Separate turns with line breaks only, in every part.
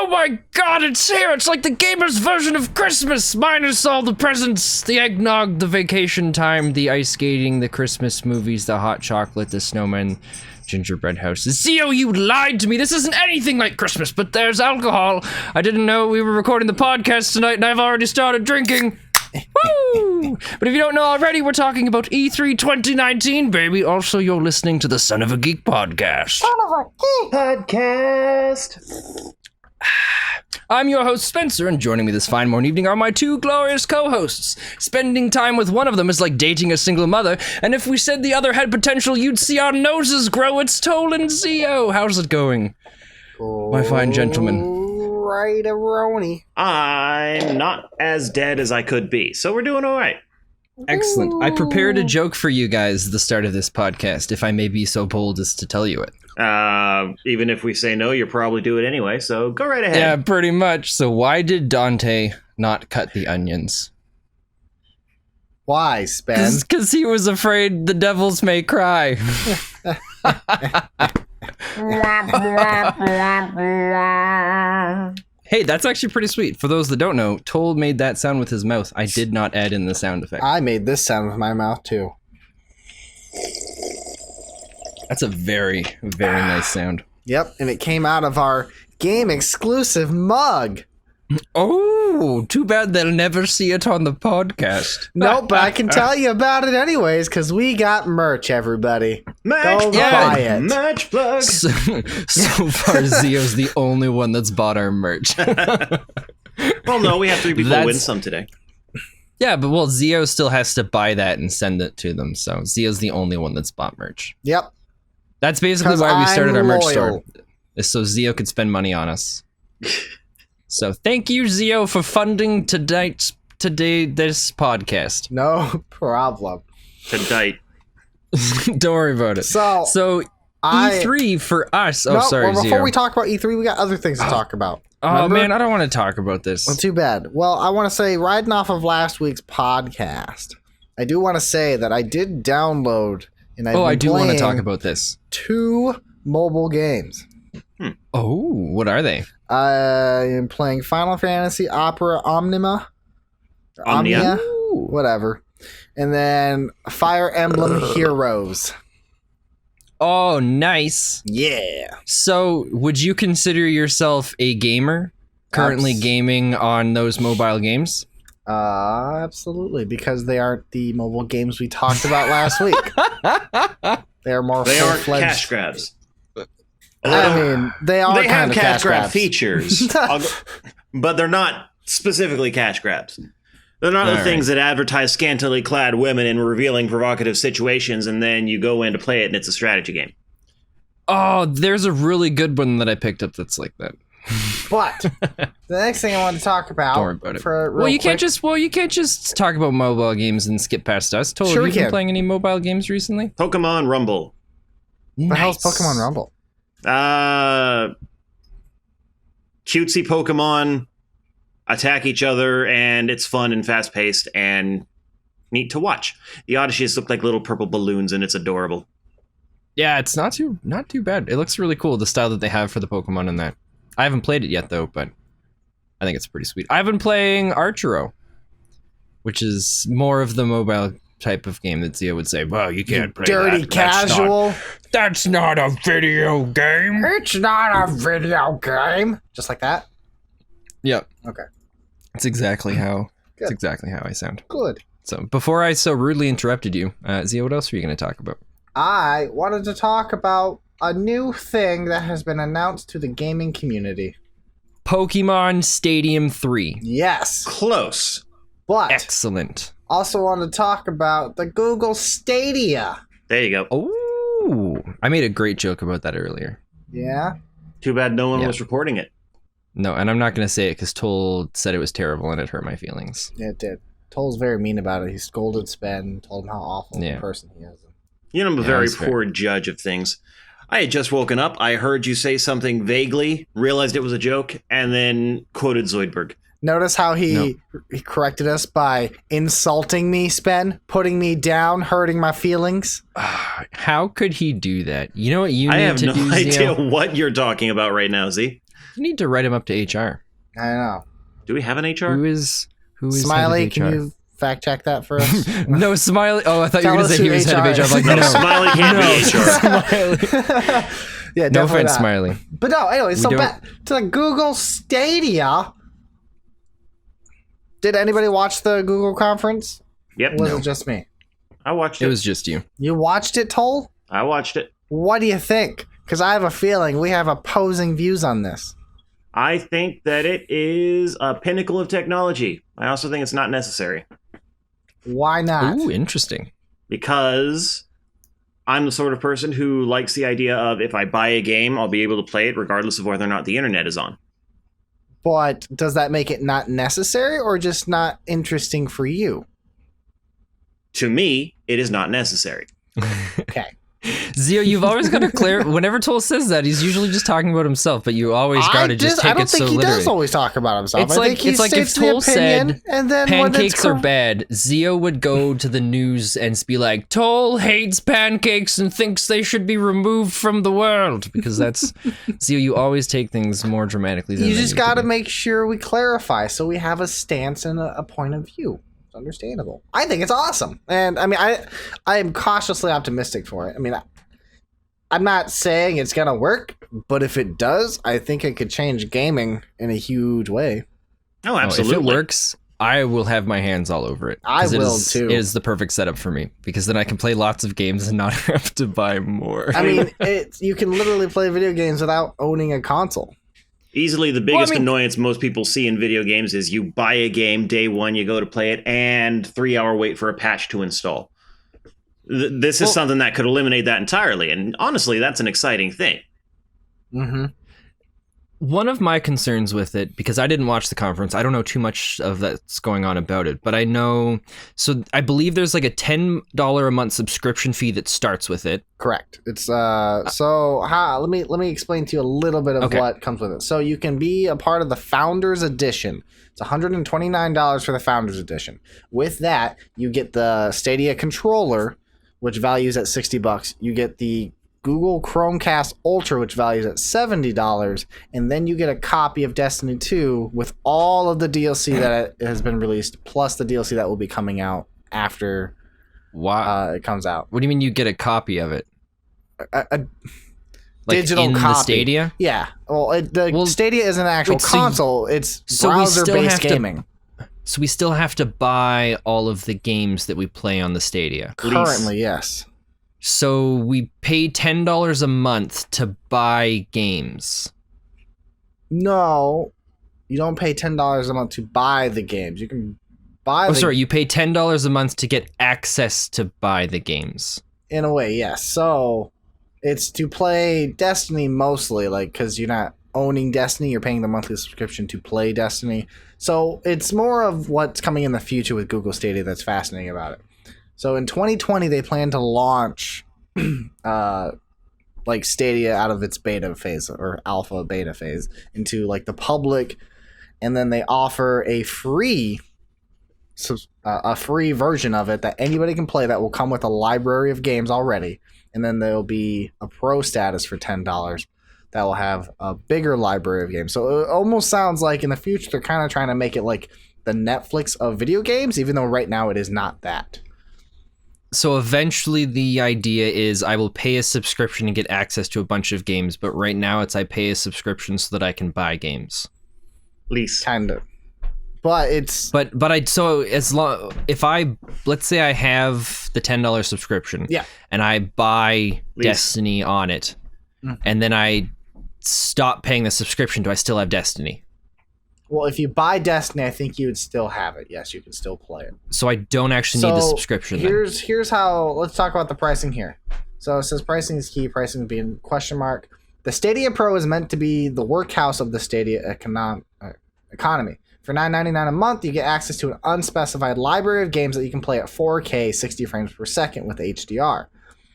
Oh my god, it's here! It's like the gamer's version of Christmas, minus all the presents, the eggnog, the vacation time, the ice skating, the Christmas movies, the hot chocolate, the snowman, gingerbread houses. Zio, you lied to me! This isn't anything like Christmas, but there's alcohol. I didn't know we were recording the podcast tonight, and I've already started drinking. Woo! But if you don't know already, we're talking about E3 2019, baby. Also, you're listening to the Sunovageek Podcast.
Sunovageek Podcast.
I'm your host, Spencer, and joining me this fine morning evening are my two glorious co-hosts. Spending time with one of them is like dating a single mother, and if we said the other had potential, you'd see our noses grow. It's Toll and Zio. How's it going, my fine gentlemen?
Right-a-roni.
I'm not as dead as I could be, so we're doing all right.
Excellent. I prepared a joke for you guys at the start of this podcast, if I may be so bold as to tell you it.
Even if we say no, you'll probably do it anyway, so go right ahead.
Yeah, pretty much. So why did Dante not cut the onions?
Why, Spen?
Because he was afraid the devils may cry. Hey, that's actually pretty sweet. For those that don't know, Toll made that sound with his mouth. I did not add in the sound effect.
I made this sound with my mouth, too.
That's a very, very nice sound.
Yep, and it came out of our game-exclusive mug.
Oh, too bad they'll never see it on the podcast.
Nope, but I can tell you about it anyways, because we got merch, everybody.
Merch,
buy it.
Merch plug.
So far, Zio's the only one that's bought our merch.
Well, no, we have three people win some today.
Yeah, but well, Zio still has to buy that and send it to them, so Zio's the only one that's bought merch.
Yep.
That's basically why we started our merch store, is so Zio could spend money on us. So thank you, Zio, for funding today this podcast.
No problem.
Today.
Don't worry about it. So E3 for us. Oh,
no,
sorry,
well, before
Zio.
we talk about E3, we got other things to talk about.
Oh,
Remember?
man, I don't want to talk about this.
Well, too bad. Well, I want to say, riding off of last week's podcast, I do want to say that I did download, and
I do want to talk about this.
2 mobile games.
Oh, what are they?
I am playing Final Fantasy Opera Omnia, whatever. And then Fire Emblem Heroes.
Oh, nice.
Yeah.
So, would you consider yourself a gamer? Currently gaming on those mobile games?
Absolutely, because they aren't the mobile games we talked about last week. They are more full-fledged.
They aren't cash grabs.
I mean, they
have cash grab features, but they're not specifically cash grabs. They're not the things that advertise scantily clad women in revealing provocative situations, and then you go in to play it, and it's a strategy game.
Oh, there's a really good one that I picked up that's like that.
But the next thing I want to talk about,
don't worry about it. You can't just talk about mobile games and skip past us. Totally. Have you been playing any mobile games recently?
Pokemon Rumble.
What the hell's Pokemon Rumble?
Cutesy Pokemon attack each other, and it's fun and fast-paced and neat to watch. The Odysseys look like little purple balloons, and it's adorable.
Yeah, it's not too bad. It looks really cool, the style that they have for the Pokemon in that. I haven't played it yet, though, but I think it's pretty sweet. I've been playing Archero, which is more of the mobile type of game that Zia would say, well, you can't play
dirty
that.
Casual.
That's not a video game.
It's not a video game. Just like that?
Yep.
Okay.
That's exactly how I sound.
Good.
So before I so rudely interrupted you, Zia, what else are you going to talk about?
I wanted to talk about a new thing that has been announced to the gaming community.
Pokemon Stadium 3.
Yes.
Close.
But
excellent.
Also want to talk about the Google Stadia.
There you go.
Oh, I made a great joke about that earlier.
Yeah?
Too bad no one was reporting it.
No, and I'm not going to say it because Toll said it was terrible and it hurt my feelings.
Yeah, it did. Toll's very mean about it. He scolded Spen, told him how awful of a person he is.
You know, I'm a very poor judge of things. I had just woken up, I heard you say something vaguely, realized it was a joke, and then quoted Zoidberg.
Notice how he corrected us by insulting me, Spen, putting me down, hurting my feelings.
How could he do that? You know what you need to do,
I have no idea
Zio?
what you're talking about right now, Z.
You need to write him up to HR.
I know.
Do we have an HR?
Who is
Smiley,
head of HR?
can you fact check that for us?
No, Smiley. Oh, I thought you were
Tell
going to
us
say he
who
was head
HR
of HR. I'm
is.
like,
No,
no.
Smiley can't be HR.
Smiley.
Yeah,
No
definitely
offense,
not.
Smiley.
But no, anyway, so
don't-
back to the Google Stadia. Did anybody watch the Google conference?
Yep.
Or was it just me?
I watched it.
It was just you.
You watched it, Toll?
I watched it.
What do you think? Because I have a feeling we have opposing views on this.
I think that it is a pinnacle of technology. I also think it's not necessary
Why not?
Ooh, interesting.
because I'm the sort of person who likes the idea of if I buy a game, I'll be able to play it regardless of whether or not the internet is on.
But does that make it not necessary or just not interesting for you?
To me, it is not necessary.
Okay.
Zio, you've always got to clear. Whenever Toll says that, he's usually just talking about himself, but you always got to just take
I don't
it so
think he
literally.
does always talk about himself.
It's
I
like
think he
it's like if
states the
Toll
opinion,
said
and then when
pancakes
it's
are bad, Zio would go to the news and be like, "Toll hates pancakes and thinks they should be removed from the world," because that's Zio. You always take things more dramatically than
You
they
just
need to
got to
be.
make sure we clarify so we have a stance and a point of view. It's understandable. I think it's awesome, and I mean, I am cautiously optimistic for it. I mean, I'm not saying it's gonna work, but if it does, I think it could change gaming in a huge way.
Oh,
Oh,
absolutely.
if it works, I will have my hands all over it.
I
'Cause it
will,
is-
too.
It is the perfect setup for me because then I can play lots of games and not have to buy more.
I mean, you can literally play video games without owning a console.
Easily the biggest
I mean-
annoyance most people see in video games is you buy a game day one, you go to play it, and 3-hour wait for a patch to install. This is something that could eliminate that entirely, and honestly, that's an exciting thing.
Mm-hmm.
One of my concerns with it, because I didn't watch the conference, I don't know too much of that's going on about it, but I know, so I believe there's like a $10 a month subscription fee that starts with it.
Correct. It's let me explain to you a little bit of
Okay.
what comes with it. So you can be a part of the Founders Edition. It's $129 for the Founders Edition. With that, you get the Stadia controller, which values at $60. You get the Google Chromecast Ultra, which values at $70, and then you get a copy of Destiny 2 with all of the DLC that has been released, plus the DLC that will be coming out after
Wow.
it comes out.
What do you mean you get a copy of it?
A
Like
digital
in
copy.
the Stadia?
Yeah. Well,
Well,
Stadia isn't an actual
wait, so you-
console. It's
so we still
browser-based
have to-
gaming.
So we still have to buy all of the games that we play on the Stadia.
Currently, yes.
So we pay $10 a month to buy games.
No, you don't pay $10 a month to buy the games. You can buy
Oh, sorry, you pay $10 a month to get access to buy the games.
in a way, yes. So it's to play Destiny mostly, like, because you're not owning Destiny, you're paying the monthly subscription to play Destiny. So it's more of what's coming in the future with Google Stadia that's fascinating about it. So in 2020, they plan to launch like Stadia out of its beta phase or alpha beta phase into like the public, and then they offer a free version of it that anybody can play that will come with a library of games already, and then there'll be a pro status for $10 that will have a bigger library of games. So it almost sounds like in the future they're kind of trying to make it like the Netflix of video games, even though right now it is not that.
So eventually the idea is I will pay a subscription and get access to a bunch of games, but right now it's I pay a subscription so that I can buy games.
Lease.
Kind of. But it's...
But I so as long if I let's say I have the $10 subscription,
Yeah.
and I buy
Lease.
Destiny on it, and then I stop paying the subscription, do I still have Destiny?
Well, if you buy Destiny, I think you would still have it. Yes, you can still play it.
So I don't actually need the subscription then.
Here's how. Let's talk about the pricing here. So it says pricing is key. Pricing being question mark. The Stadia Pro is meant to be the workhouse of the Stadia economy. For $9.99 a month, you get access to an unspecified library of games that you can play at 4K 60 frames per second with HDR.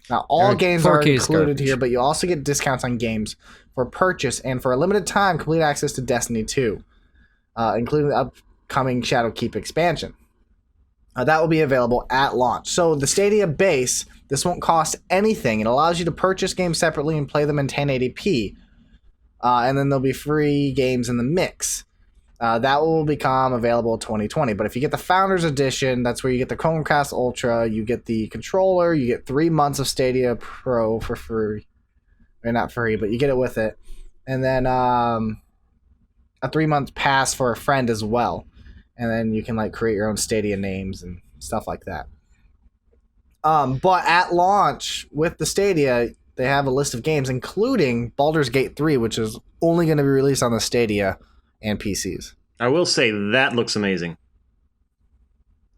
Now, all games are
4K is
included
garbage.
here, but you also get discounts on games for purchase and for a limited time, complete access to Destiny 2, including the upcoming Shadowkeep expansion. That will be available at launch. So the Stadia base, this won't cost anything. It allows you to purchase games separately and play them in 1080p. And then there'll be free games in the mix. That will become available 2020. But if you get the Founders Edition, that's where you get the Chromecast Ultra, you get the controller, you get 3 months of Stadia Pro for free. Or not free, but you get it with it. And then a 3-month pass for a friend as well. And then you can like create your own Stadia names and stuff like that. But at launch with the Stadia, they have a list of games, including Baldur's Gate 3, which is only going to be released on the Stadia and PCs.
I will say that looks amazing.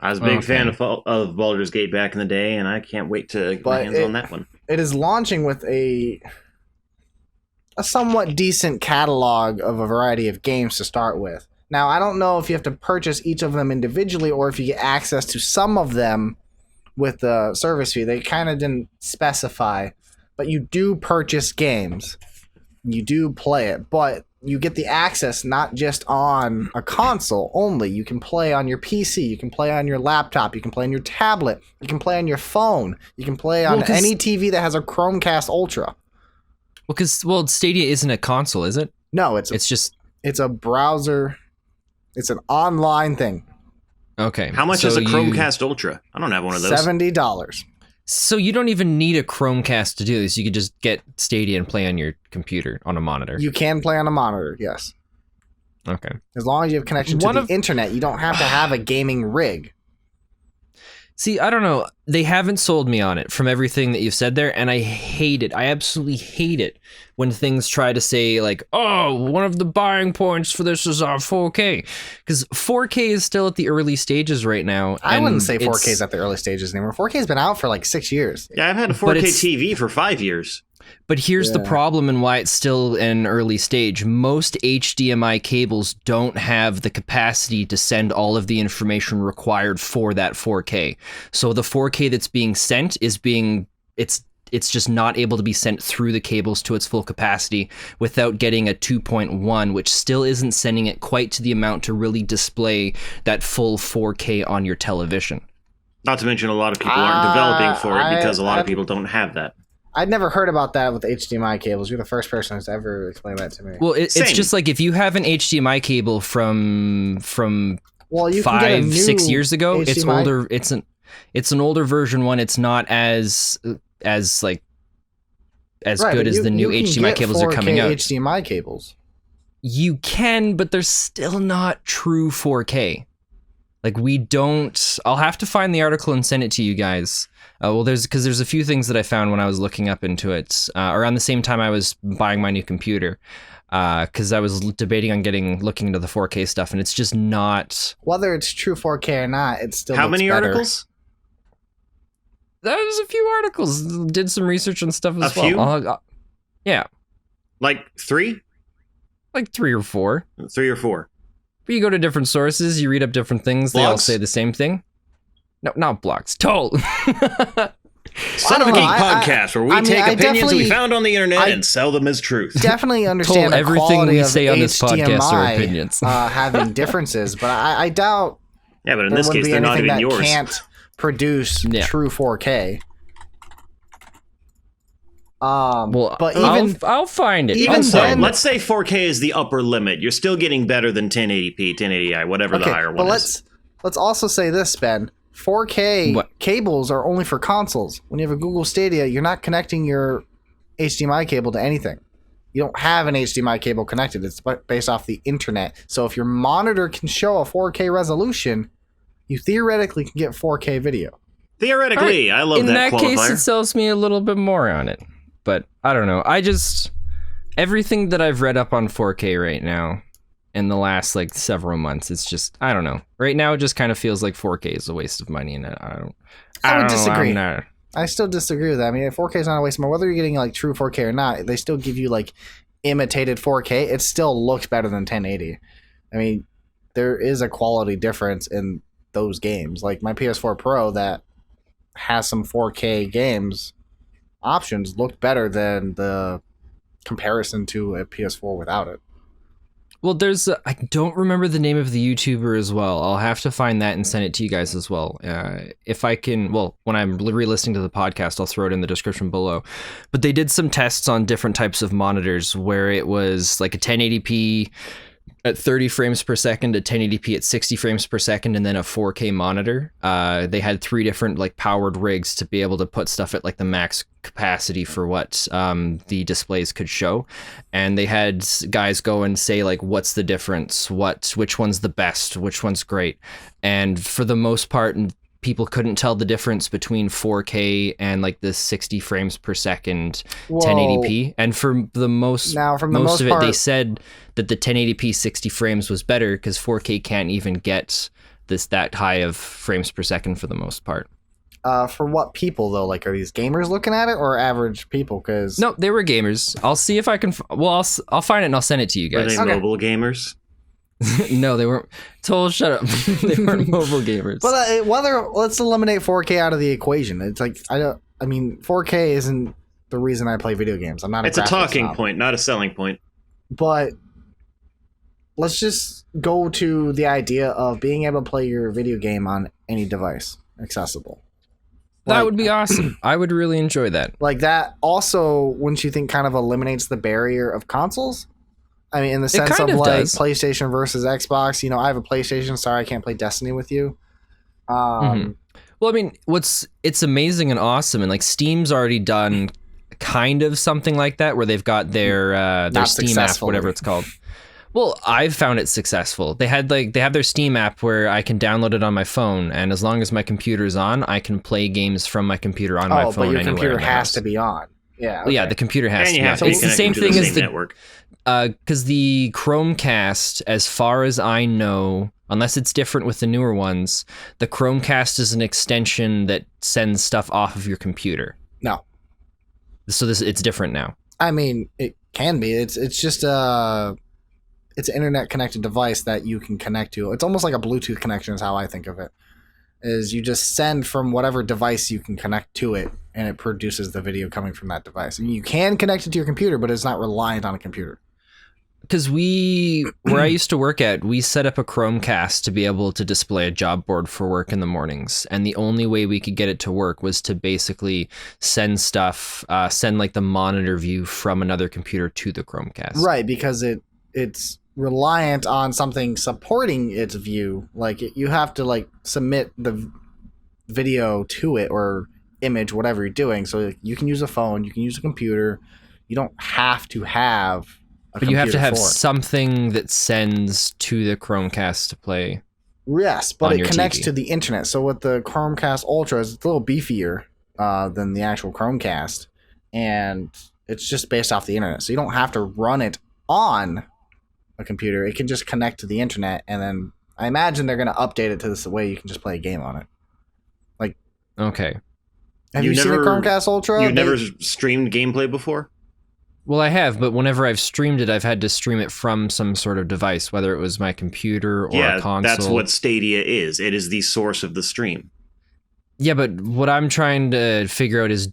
I was a big fan of Baldur's Gate back in the day, and I can't wait to get my hands on that one.
It is launching with a somewhat decent catalog of a variety of games to start with. Now, I don't know if you have to purchase each of them individually or if you get access to some of them with the service fee. They kind of didn't specify, but you do purchase games. You do play it, but you get the access not just on a console only. You can play on your PC, you can play on your laptop, you can play on your tablet, you can play on your phone, you can play on any TV that has a Chromecast Ultra.
Well, Stadia isn't a console, is it?
No, it's a browser. It's an online thing.
Okay.
How much is a Chromecast Ultra? I don't have one of those.
$70.
So you don't even need a Chromecast to do this. You could just get Stadia and play on your computer on a monitor.
You can play on a monitor, yes.
Okay.
As long as you have connection to the internet, you don't have to have a gaming rig.
See, I don't know. They haven't sold me on it from everything that you've said there, and I hate it. I absolutely hate it when things try to say, like, oh, one of the buying points for this is our 4K. Because 4K is still at the early stages right now.
I wouldn't say 4K is at the early stages anymore. 4K's been out for like 6 years.
Yeah, I've had a 4K TV for 5 years.
But here's the problem and why it's still in an early stage. Most HDMI cables don't have the capacity to send all of the information required for that 4K. So the 4K that's being sent is it's just not able to be sent through the cables to its full capacity without getting a 2.1, which still isn't sending it quite to the amount to really display that full 4K on your television.
Not to mention a lot of people aren't developing for it because a lot of people don't have that.
I'd never heard about that with HDMI cables. You're the first person who's ever explained that to me.
Well, it's just like if you have an HDMI cable from
you
5-6 years ago,
HDMI.
it's older. It's an older version one. It's not as good as the new HDMI cables are coming out.
HDMI cables.
You can, but they're still not true 4K. Like I'll have to find the article and send it to you guys. There's a few things that I found when I was looking up into it around the same time I was buying my new computer, because I was debating on looking into the 4K stuff, and it's just not.
Whether it's true 4K or not, it's still.
How
looks
many
better.
articles?
There's a few articles. Did some research and stuff as
well.
Few? Yeah.
Like 3?
Like 3 or 4.
3 or 4.
But you go to different sources, you read up different things. They all say the same thing. No, not blogs.
Sunovageek Podcast, where we take opinions we found on the internet and sell them as truth.
Definitely understand
everything we say on
this
podcast are opinions.
Having differences, but I doubt.
Yeah, but in this case, they're not even yours.
Can't produce true 4K.
But I'll find it.
Even so, let's say 4K is the upper limit. You're still getting better than 1080p, 1080i, whatever the higher one is.
Let's also say this, Ben. 4K cables are only for consoles. When you have a Google Stadia, you're not connecting your HDMI cable to anything. You don't have an HDMI cable connected. It's based off the internet. So if your monitor can show a 4K resolution, you theoretically can get 4K video.
Theoretically, I love that qualifier.
In that case, it sells me a little bit more on it. But I don't know. Everything that I've read up on 4K right now in the last several months, it's just, I don't know. Right now, it just kind of feels like 4K is a waste of money, and
I would disagree. I still disagree with that. I mean, 4K is not a waste of money. Whether you're getting true 4K or not, they still give you imitated 4K. It still looks better than 1080. I mean, there is a quality difference in those games. Like my PS4 Pro that has some 4K games options looked better than the comparison to a PS4 without it.
Well, I don't remember the name of the YouTuber as well. I'll have to find that and send it to you guys as well. If I can, when I'm re-listening to the podcast, I'll throw it in the description below. But they did some tests on different types of monitors where it was like a 1080p at 30 frames per second, a 1080p at 60 frames per second, and then a 4K monitor. They had 3 different like powered rigs to be able to put stuff at like the max capacity for what the displays could show. And they had guys go and say like, what's the difference? Which one's the best? Which one's great? And for the most part, people couldn't tell the difference between 4K and like the 60 frames per second 1080p. And for the most of it, they said that the 1080p 60 frames was better because 4K can't even get that high of frames per second for the most part.
For what people though? Like, are these gamers looking at it or average people? Because
no, they were gamers. I'll see if I can. I'll find it and I'll send it to you guys.
Are they mobile gamers?
No, they weren't. Total, shut up. They weren't mobile gamers.
But let's eliminate 4K out of the equation. It's like 4K isn't the reason I play video games. I'm not.
It's a talking point, not a selling point.
But let's just go to the idea of being able to play your video game on any device, accessible.
That would be awesome. I would really enjoy that.
Like that. Also, wouldn't you think kind of eliminates the barrier of consoles? I mean, in the sense of like PlayStation versus Xbox, I have a PlayStation. Sorry, I can't play Destiny with you.
Well, I mean, it's amazing and awesome, and like Steam's already done kind of something like that, where they've got their Steam app, whatever it's called. Well, I've found it successful. They have their Steam app where I can download it on my phone, and as long as my computer's on, I can play games from my computer on my phone.
But your
anywhere
computer has to be on. Yeah.
Okay. Yeah, the computer has to be on. It's the same thing as the network. Because the Chromecast, as far as I know, unless it's different with the newer ones, the Chromecast is an extension that sends stuff off of your computer.
No.
So it's different now.
I mean, it can be. It's just it's an internet connected device that you can connect to. It's almost like a Bluetooth connection is how I think of it. Is you just send from whatever device you can connect to it, and it produces the video coming from that device. I mean, you can connect it to your computer, but it's not reliant on a computer.
Because where I used to work at, we set up a Chromecast to be able to display a job board for work in the mornings. And the only way we could get it to work was to basically send like the monitor view from another computer to the Chromecast.
Right, because it's reliant on something supporting its view. Like you have to like submit the video to it or image, whatever you're doing. So you can use a phone, you can use a computer. You don't have to have
But you have to have something that sends to the Chromecast to play.
Yes, but it connects to the internet. So with the Chromecast Ultra, it's a little beefier than the actual Chromecast. And it's just based off the internet. So you don't have to run it on a computer. It can just connect to the internet. And then I imagine they're going to update it to this way you can just play a game on it. Like,
okay.
Have you seen a Chromecast Ultra?
You've never streamed gameplay before?
Well, I have, but whenever I've streamed it, I've had to stream it from some sort of device, whether it was my computer or a console.
That's what Stadia is. It is the source of the stream.
Yeah, but what I'm trying to figure out is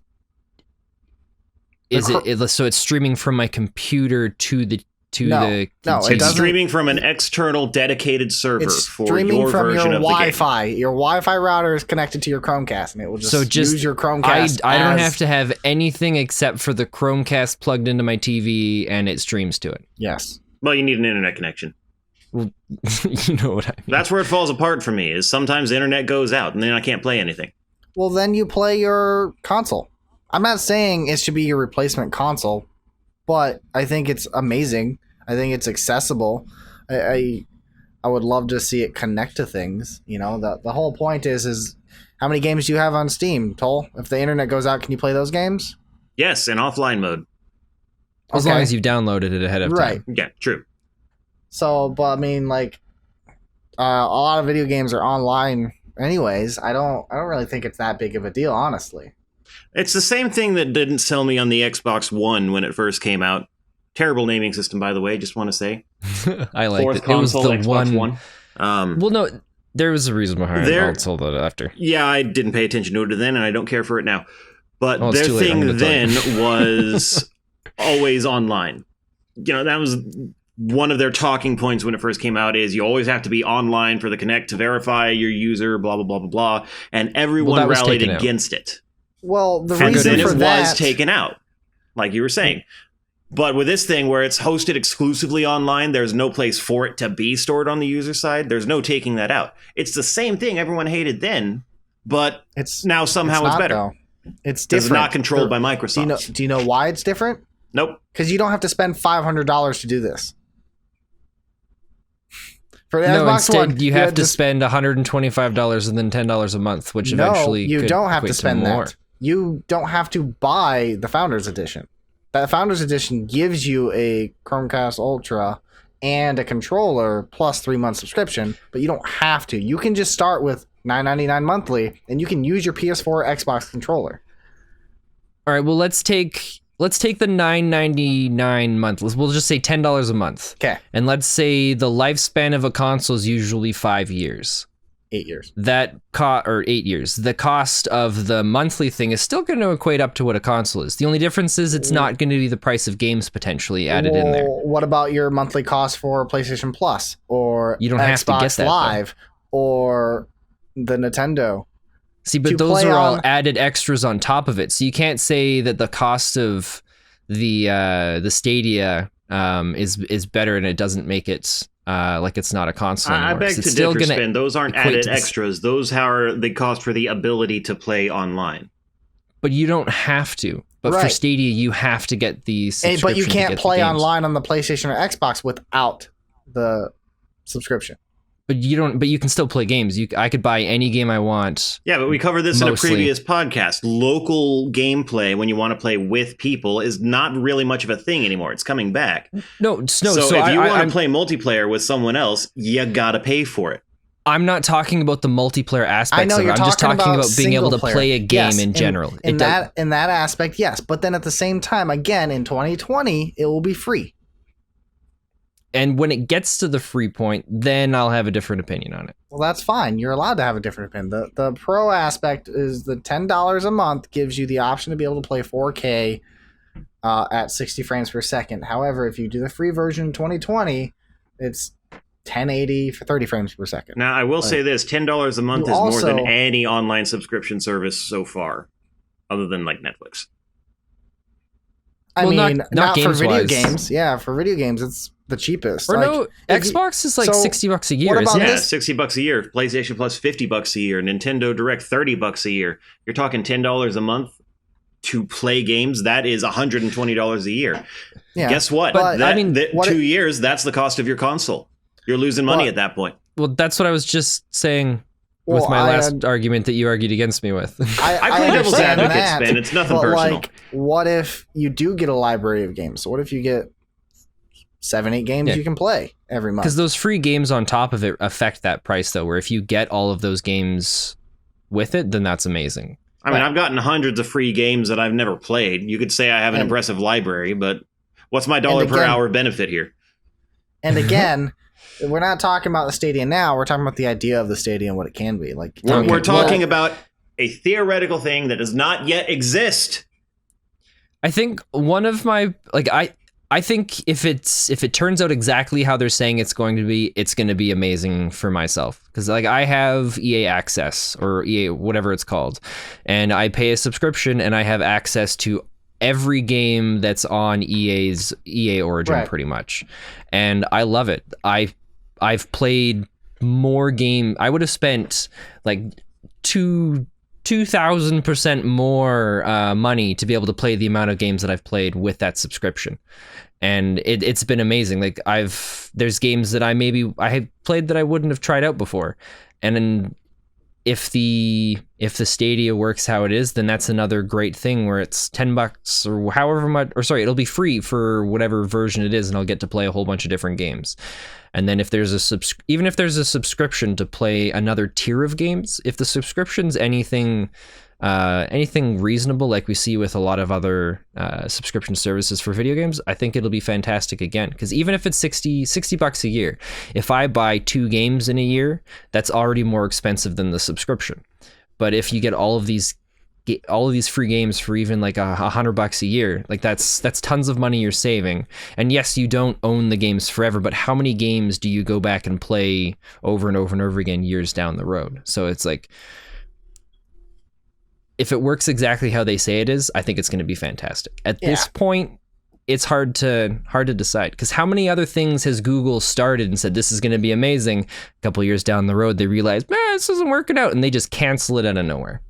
so it's streaming from my computer to the
it's streaming from an external dedicated server for your version of
Wi-Fi. Your Wi-Fi router is connected to your Chromecast, and it will just use your Chromecast.
I don't have to have anything except for the Chromecast plugged into my TV, and it streams to it.
Yes.
Well, you need an internet connection.
Well, you know what I mean.
That's where it falls apart for me. Is sometimes the internet goes out, and then I can't play anything.
Well, then you play your console. I'm not saying it should be your replacement console, but I think it's amazing. I think it's accessible. I would love to see it connect to things. You know, the whole point is how many games do you have on Steam, Toll? If the internet goes out, can you play those games?
Yes, in offline mode.
As long as you've downloaded it ahead of time.
Right.
Yeah, true.
So, but I mean, like, a lot of video games are online anyways. I don't really think it's that big of a deal, honestly.
It's the same thing that didn't sell me on the Xbox One when it first came out. Terrible naming system, by the way. Just want to say.
I liked
Fourth
it.
console,
it was the
Xbox
one.
Well,
no, there was a reason behind it. I'll tell that after.
Yeah, I didn't pay attention to it then, and I don't care for it now. But their thing then was always online. You know, that was one of their talking points when it first came out is you always have to be online for the Connect to verify your user, blah, blah, blah, blah, blah. And everyone rallied against it.
Well, the
and
reason
then
for
it
that
was taken out, like you were saying. But with this thing where it's hosted exclusively online, there's no place for it to be stored on the user side. There's no taking that out. It's the same thing everyone hated then, but now somehow it's better.
Though. It's different.
It's not controlled by Microsoft.
Do you know why it's different?
Nope.
Because you don't have to spend $500 to do this. For the
no,
Xbox
instead
One,
you have to spend $125 and then $10 a month, which eventually
you don't have to spend
more.
that. You don't have to buy the Founders Edition. That Founders Edition gives you a Chromecast Ultra and a controller plus 3 month subscription, but you don't have to. You can just start with $9.99 monthly, and you can use your PS4 or Xbox controller.
All right, well, let's take the $9.99 month. We'll just say $10 a month.
Okay.
And let's say the lifespan of a console is usually 5 years.
8 years.
Or 8 years. The cost of the monthly thing is still going to equate up to what a console is. The only difference is it's not going to be the price of games potentially added in there.
What about your monthly cost for PlayStation Plus or
you don't
Xbox
have to get that,
Live or the Nintendo?
See, but those are all added extras on top of it. So you can't say that the cost of the Stadia is better and it doesn't make it like it's not a console anymore.
I beg to differ, Spin. Those aren't added extras. Those are the cost for the ability to play online.
But you don't have to. But for Stadia, you have to get the subscription.
But you can't play online on the PlayStation or Xbox without the subscription.
But you don't. But you can still play games. I could buy any game I want.
Yeah, but we covered this in a previous podcast. Local gameplay, when you want to play with people, is not really much of a thing anymore. It's coming back.
So
if you want to play multiplayer with someone else, you gotta pay for it.
I'm not talking about the multiplayer aspects of it. I'm just talking about being able to play a game in general.
In that aspect, yes. But then at the same time, again, in 2020, it will be free.
And when it gets to the free point, then I'll have a different opinion on it.
Well, that's fine. You're allowed to have a different opinion. The pro aspect is the $10 a month gives you the option to be able to play 4K at 60 frames per second. However, if you do the free version in 2020, it's 1080 for 30 frames per second.
Now, I will say this, $10 a month is more than any online subscription service so far, other than like Netflix.
I mean, not for video games. Yeah, for video games, it's the cheapest.
Or no, Xbox is like $60 a year.
Yeah, $60 a year. PlayStation Plus $50 a year. Nintendo Direct $30 a year. You're talking $10 a month to play games. That is $120 a year. Yeah. Guess what?
But,
2 years, that's the cost of your console. You're losing money at that point.
Well, that's what I was just saying with my last argument that you argued against me with.
I play devil's advocate, Spin. It's nothing personal.
Like, what if you do get a library of games? So what if you get 7-8 games you can play every month?
Because those free games on top of it affect that price, though, where if you get all of those games with it, then that's amazing.
I mean, I've gotten hundreds of free games that I've never played. You could say I have an impressive library, but what's my dollar per hour benefit here?
And again... We're not talking about the Stadia now. We're talking about the idea of the Stadia and what it can be. Like
we're talking about a theoretical thing that does not yet exist.
I think one of my I think if it turns out exactly how they're saying it's going to be amazing for myself, because like I have EA Access or EA whatever it's called, and I pay a subscription and I have access to every game that's on EA Origin pretty much, and I love it. I've played more game. I would have spent like 2,000% more money to be able to play the amount of games that I've played with that subscription, and it's been amazing. Like there's games that I have played that I wouldn't have tried out before, and then if the Stadia works how it is, then that's another great thing where it's $10 or however much, or sorry, it'll be free for whatever version it is, and I'll get to play a whole bunch of different games. And then if there's even if there's a subscription to play another tier of games, if the subscription's anything reasonable, like we see with a lot of other subscription services for video games, I think it'll be fantastic again. Because even if it's $60 a year, if I buy 2 games in a year, that's already more expensive than the subscription. But if you get all of these all of these free games for even like $100 a year. Like that's tons of money you're saving. And yes, you don't own the games forever, but how many games do you go back and play over and over and over again years down the road? So it's like, if it works exactly how they say it is, I think it's going to be fantastic. At this point, it's hard to decide, because how many other things has Google started and said this is going to be amazing? A couple years down the road, they realize, man, this isn't working out, and they just cancel it out of nowhere.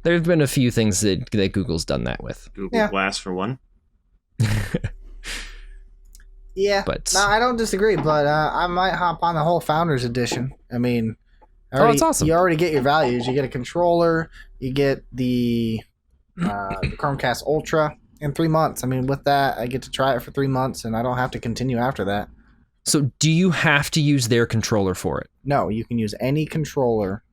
There's been a few things that Google's done that with.
Google Glass for one.
Yeah, but no, I don't disagree, but I might hop on the whole Founders Edition. I mean,
it's awesome.
You already get your values. You get a controller. You get the Chromecast Ultra in 3 months. I mean, with that, I get to try it for 3 months, and I don't have to continue after that.
So do you have to use their controller for it?
No, you can use any controller,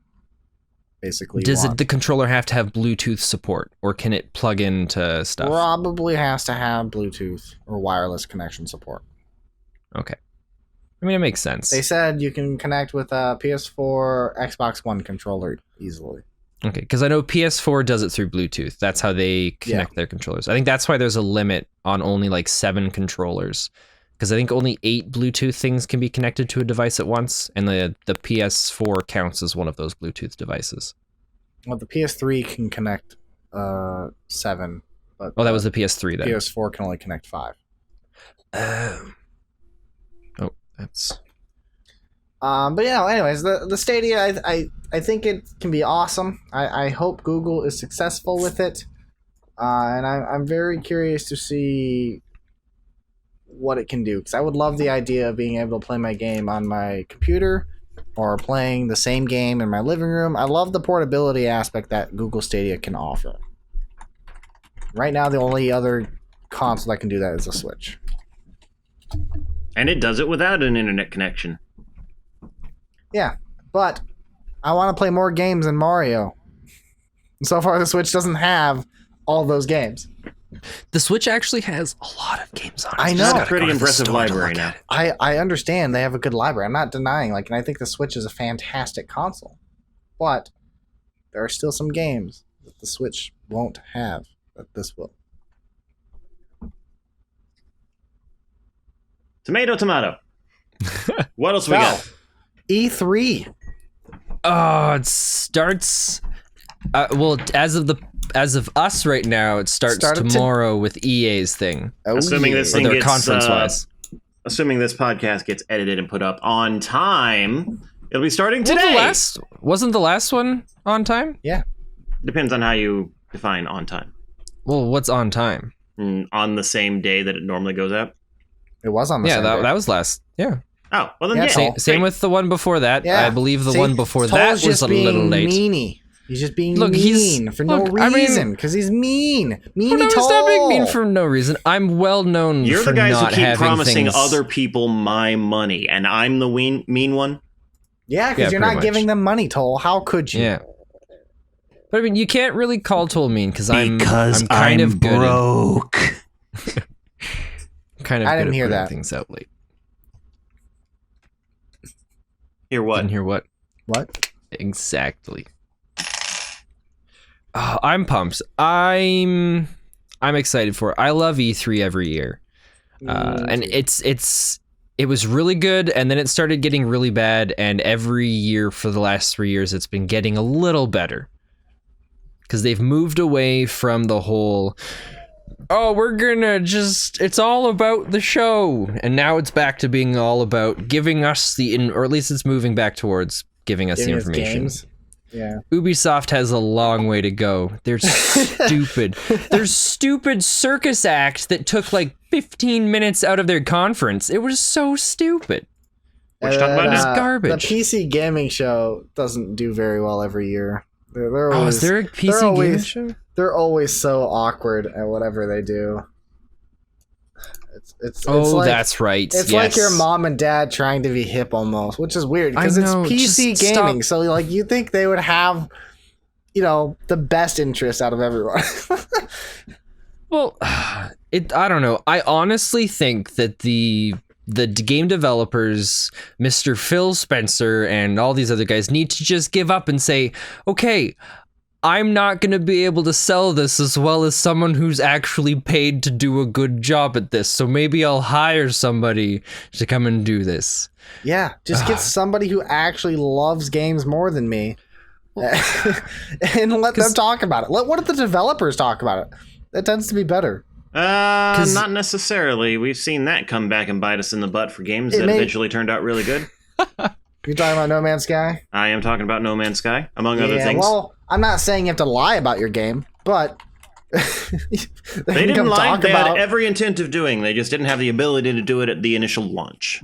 basically.
Does the controller have to have Bluetooth support, or can it plug into stuff?
Probably has to have Bluetooth or wireless connection support.
Okay. I mean, it makes sense.
They said you can connect with a PS4, Xbox One controller easily.
Okay, because I know PS4 does it through Bluetooth. That's how they connect their controllers. I think that's why there's a limit on only like 7 controllers, because I think only 8 Bluetooth things can be connected to a device at once, and the PS4 counts as one of those Bluetooth devices.
Well, the PS3 can connect 7. But
that was the PS3 then.
PS4 can only connect 5.
That's...
But anyways, the Stadia, I think it can be awesome. I hope Google is successful with it, and I'm very curious to see what it can do, because I would love the idea of being able to play my game on my computer or playing the same game in my living room. I love the portability aspect that Google Stadia can offer. Right now, the only other console that can do that is a Switch.
And it does it without an internet connection.
Yeah, but I want to play more games than Mario. So far, the Switch doesn't have all those games.
The Switch actually has a lot of games on it.
I know.
It's a pretty impressive library now.
I understand they have a good library. I'm not denying, and I think the Switch is a fantastic console. But there are still some games that the Switch won't have that this will.
Tomato. What else we got?
E3.
Oh, it starts. As of us right now, it starts tomorrow with EA's thing.
Assuming this thing gets
conference-wise.
Assuming this podcast gets edited and put up on time, it'll be starting today.
Wasn't the last one on time?
Yeah.
Depends on how you define on time.
Well, what's on time?
On the same day that it normally goes out.
It was on the same day.
That was last. Yeah.
Oh, well then
Same with the one before that. Yeah. I believe the one before that was a little late.
Meanie. He's just being mean for no reason, because he's mean. He's
not being mean for no reason. I'm well known for not having things. You're the guys who keep
promising other people my money, and I'm the mean one?
Yeah, because you're not giving them money, Toll. How could you?
Yeah. But I mean, you can't really call Toll mean, because I'm kind of
broke.
Kind of
I didn't hear
that. Things out late.
Hear what?
Didn't hear what?
What?
Exactly. Oh, I'm pumped. I'm excited for it. I love E3 every year, and it was really good, and then it started getting really bad, and every year for the last 3 years, it's been getting a little better, because they've moved away from the whole, we're gonna it's all about the show, and now it's back to being all about giving us or at least it's moving back towards giving us the information.
Games. Yeah.
Ubisoft has a long way to go. They're stupid. There's stupid circus act that took like 15 minutes out of their conference. It was so stupid.
What you talking about?
It's garbage.
The PC gaming show doesn't do very well every year. They're always,
is there a PC gaming show?
They're always so awkward at whatever they do. It's like,
that's right.
It's like your mom and dad trying to be hip almost, which is weird because it's PC gaming. So like you think they would have, the best interest out of everyone.
Well, I don't know. I honestly think that the game developers, Mr. Phil Spencer and all these other guys, need to just give up and say, okay, I'm not going to be able to sell this as well as someone who's actually paid to do a good job at this. So maybe I'll hire somebody to come and do this.
Yeah, just get somebody who actually loves games more than me and let them talk about it. What if the developers talk about it? That tends to be better.
Not necessarily. We've seen that come back and bite us in the butt for games that eventually turned out really good.
You're talking about No Man's Sky?
I am talking about No Man's Sky, among other things.
Well, I'm not saying you have to lie about your game, but
they didn't lie. They had every intent of doing. They just didn't have the ability to do it at the initial launch.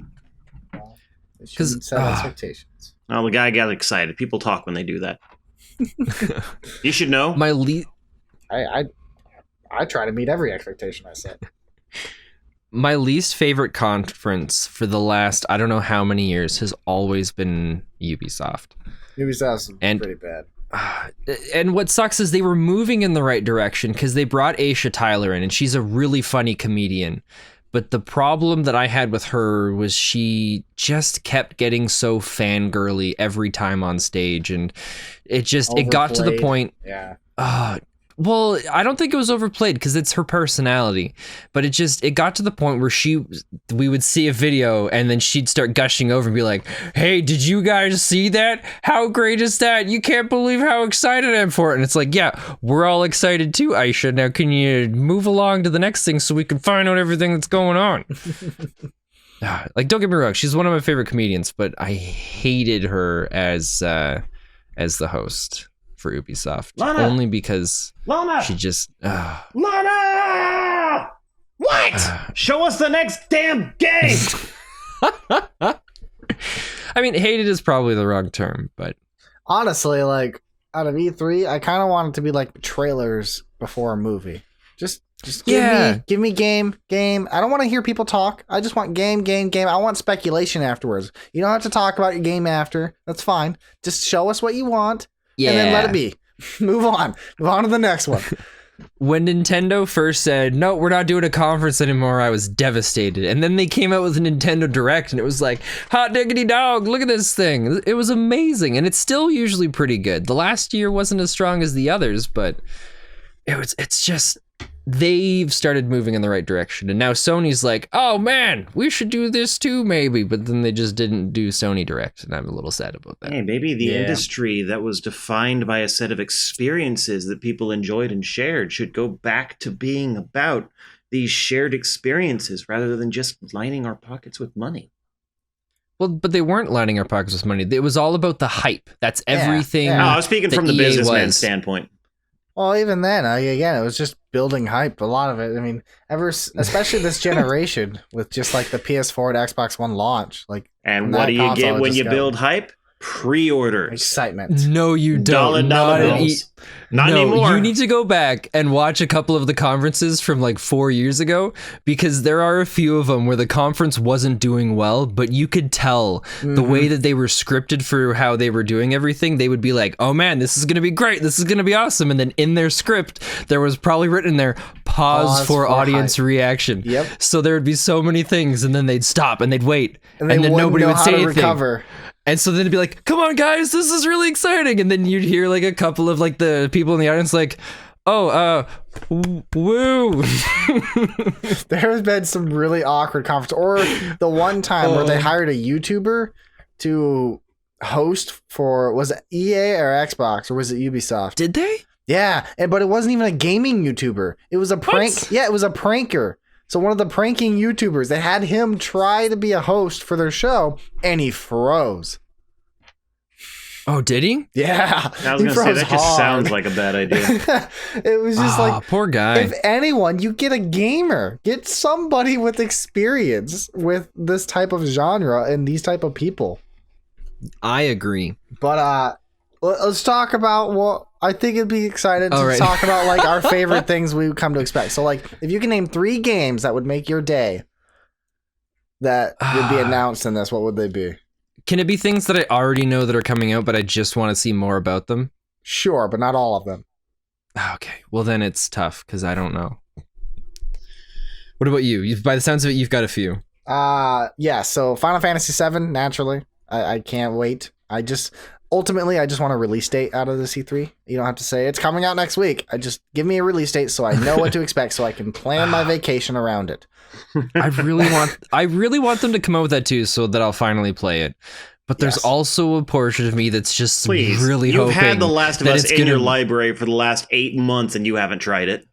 Because set expectations.
Well, the guy got excited. People talk when they do that. You should know.
I try to meet every expectation I set.
My least favorite conference for the last, I don't know how many years, has always been Ubisoft.
Ubisoft's pretty bad.
And what sucks is they were moving in the right direction because they brought Aisha Tyler in, and she's a really funny comedian. But the problem that I had with her was she just kept getting so fangirly every time on stage, and it got to the point.
Yeah.
Well, I don't think it was overplayed because it's her personality, but it got to the point where we would see a video and then she'd start gushing over and be like, "Hey, did you guys see that? How great is that? You can't believe how excited I am for it." And it's like, yeah, we're all excited too, Aisha. Now, can you move along to the next thing so we can find out everything that's going on? Like, don't get me wrong, she's one of my favorite comedians, but I hated her as the host for Ubisoft.
Lana!
Only because she just
Lana! What? Show us the next damn game.
I mean, hated is probably the wrong term, but
honestly, like, out of E3, I kind of want it to be like trailers before a movie. Just give me game. I don't want to hear people talk. I just want game. I want speculation afterwards. You don't have to talk about your game after. That's fine. Just show us what you want. Yeah. And then let it be. Move on to the next one.
When Nintendo first said, "No, we're not doing a conference anymore," I was devastated. And then they came out with a Nintendo Direct, and it was like, hot diggity dog, look at this thing. It was amazing, and it's still usually pretty good. The last year wasn't as strong as the others, but it's just, they've started moving in the right direction. And now Sony's like, "Oh man, we should do this too, maybe." But then they just didn't do Sony Direct, and I'm a little sad about that.
Hey, maybe the industry that was defined by a set of experiences that people enjoyed and shared should go back to being about these shared experiences rather than just lining our pockets with money.
Well, but they weren't lining our pockets with money. It was all about the hype. That's everything.
No, I was speaking from the businessman standpoint.
Well, even then, again, it was just building hype. A lot of it. I mean, especially this generation with just like the PS4 and Xbox One launch. Like,
and what do you get when you build hype? Pre-orders.
Excitement.
No, you don't.
Not anymore.
You need to go back and watch a couple of the conferences from like 4 years ago, because there are a few of them where the conference wasn't doing well, but you could tell the way that they were scripted for how they were doing everything. They would be like, "Oh man, this is going to be great. This is going to be awesome." And then in their script, there was probably written in there, pause for audience reaction.
Yep.
So there would be so many things, and then they'd stop and they'd wait. And then nobody would say anything.
Recover.
And so then it'd be like, "Come on, guys, this is really exciting." And then you'd hear like a couple of like the people in the audience like, "Oh, woo."
There has been some really awkward conference. Or the one time where they hired a YouTuber to host for, was it EA or Xbox, or was it Ubisoft?
Did they?
Yeah, but it wasn't even a gaming YouTuber. It was a prank.
What?
Yeah, it was a pranker. So one of the pranking YouTubers, they had him try to be a host for their show, and he froze.
Oh, did he?
Yeah.
I was going to say, that just sounds like a bad idea.
It was just like,
poor guy.
If anyone, you get a gamer. Get somebody with experience with this type of genre and these type of people.
I agree.
But let's talk about what I think it'd be exciting to talk about, like our favorite things we come to expect. So, like, if you can name 3 games that would make your day that would be announced in this, what would they be?
Can it be things that I already know that are coming out, but I just want to see more about them?
Sure, but not all of them.
Okay, well then it's tough because I don't know. What about you? By the sounds of it, you've got a few.
Yeah. So Final Fantasy VII, naturally. I can't wait. ultimately, I just want a release date out of the C3. You don't have to say it's coming out next week. Just give me a release date so I know what to expect, so I can plan my vacation around it.
I really want them to come out with that too, so that I'll finally play it. But there's also a portion of me that's just really hoping.
You've had The Last of Us in your library for the last 8 months, and you haven't tried it.